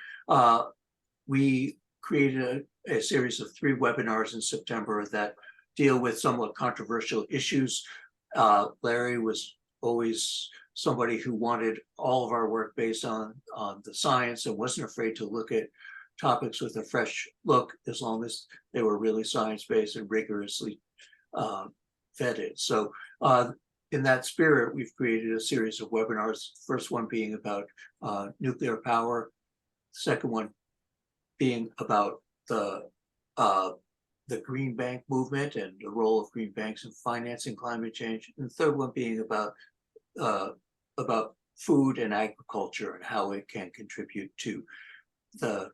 We created a series of 3 webinars in September that deal with somewhat controversial issues. Larry was always somebody who wanted all of our work based on the science and wasn't afraid to look at topics with a fresh look, as long as they were really science-based and rigorously vetted. So in that spirit, we've created a series of webinars, first one being about nuclear power, second one being about the green bank movement and the role of green banks in financing climate change, and the third one being about food and agriculture and how it can contribute to the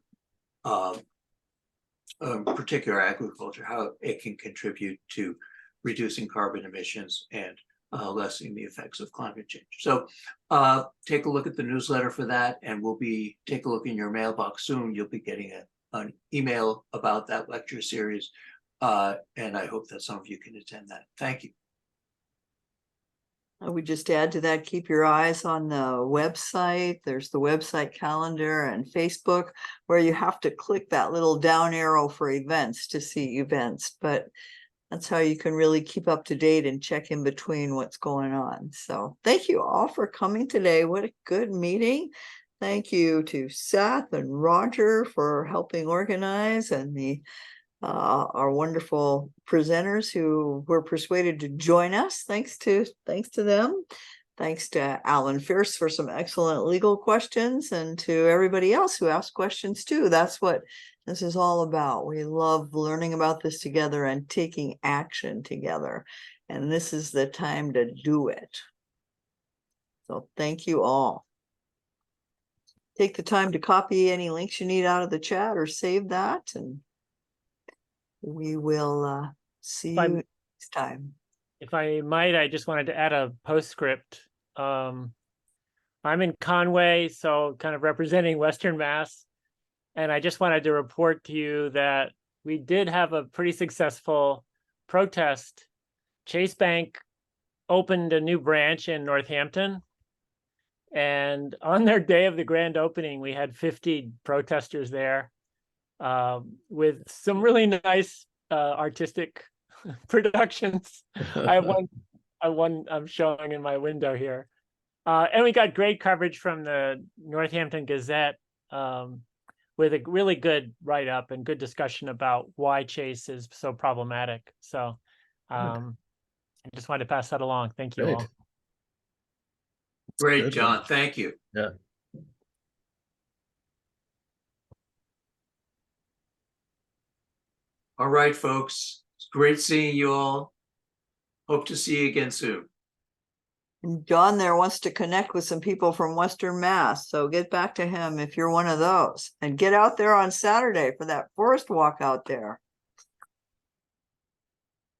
particular agriculture, how it can contribute to reducing carbon emissions and lessening the effects of climate change. So take a look at the newsletter for that, and take a look in your mailbox soon. You'll be getting an email about that lecture series, and I hope that some of you can attend that. Thank you. I would just add to that, keep your eyes on the website. There's the website calendar and Facebook, where you have to click that little down arrow for events to see events. But That's how you can really keep up to date and check in between what's going on. So thank you all for coming today. What a good meeting. Thank you to Seth and Roger for helping organize, and the our wonderful presenters who were persuaded to join us. Thanks to them. Thanks to Alan Fierce for some excellent legal questions, and to everybody else who asked questions too. That's what this is all about. We love learning about this together and taking action together. And this is the time to do it. So thank you all. Take the time to copy any links you need out of the chat or save that, and we will see you next time. If I might, I just wanted to add a postscript. I'm in Conway, so kind of representing Western Mass. And I just wanted to report to you that we did have a pretty successful protest. Chase Bank opened a new branch in Northampton. And on their day of the grand opening, we had 50 protesters there with some really nice artistic productions. I have one I'm showing in my window here. And we got great coverage from the Northampton Gazette with a really good write-up and good discussion about why Chase is so problematic. So I just wanted to pass that along. Thank you all. Great, John. Thank you. Yeah. All right, folks. It's great seeing you all. Hope to see you again soon. John there wants to connect with some people from Western Mass, so get back to him if you're one of those, and get out there on Saturday for that forest walk out there.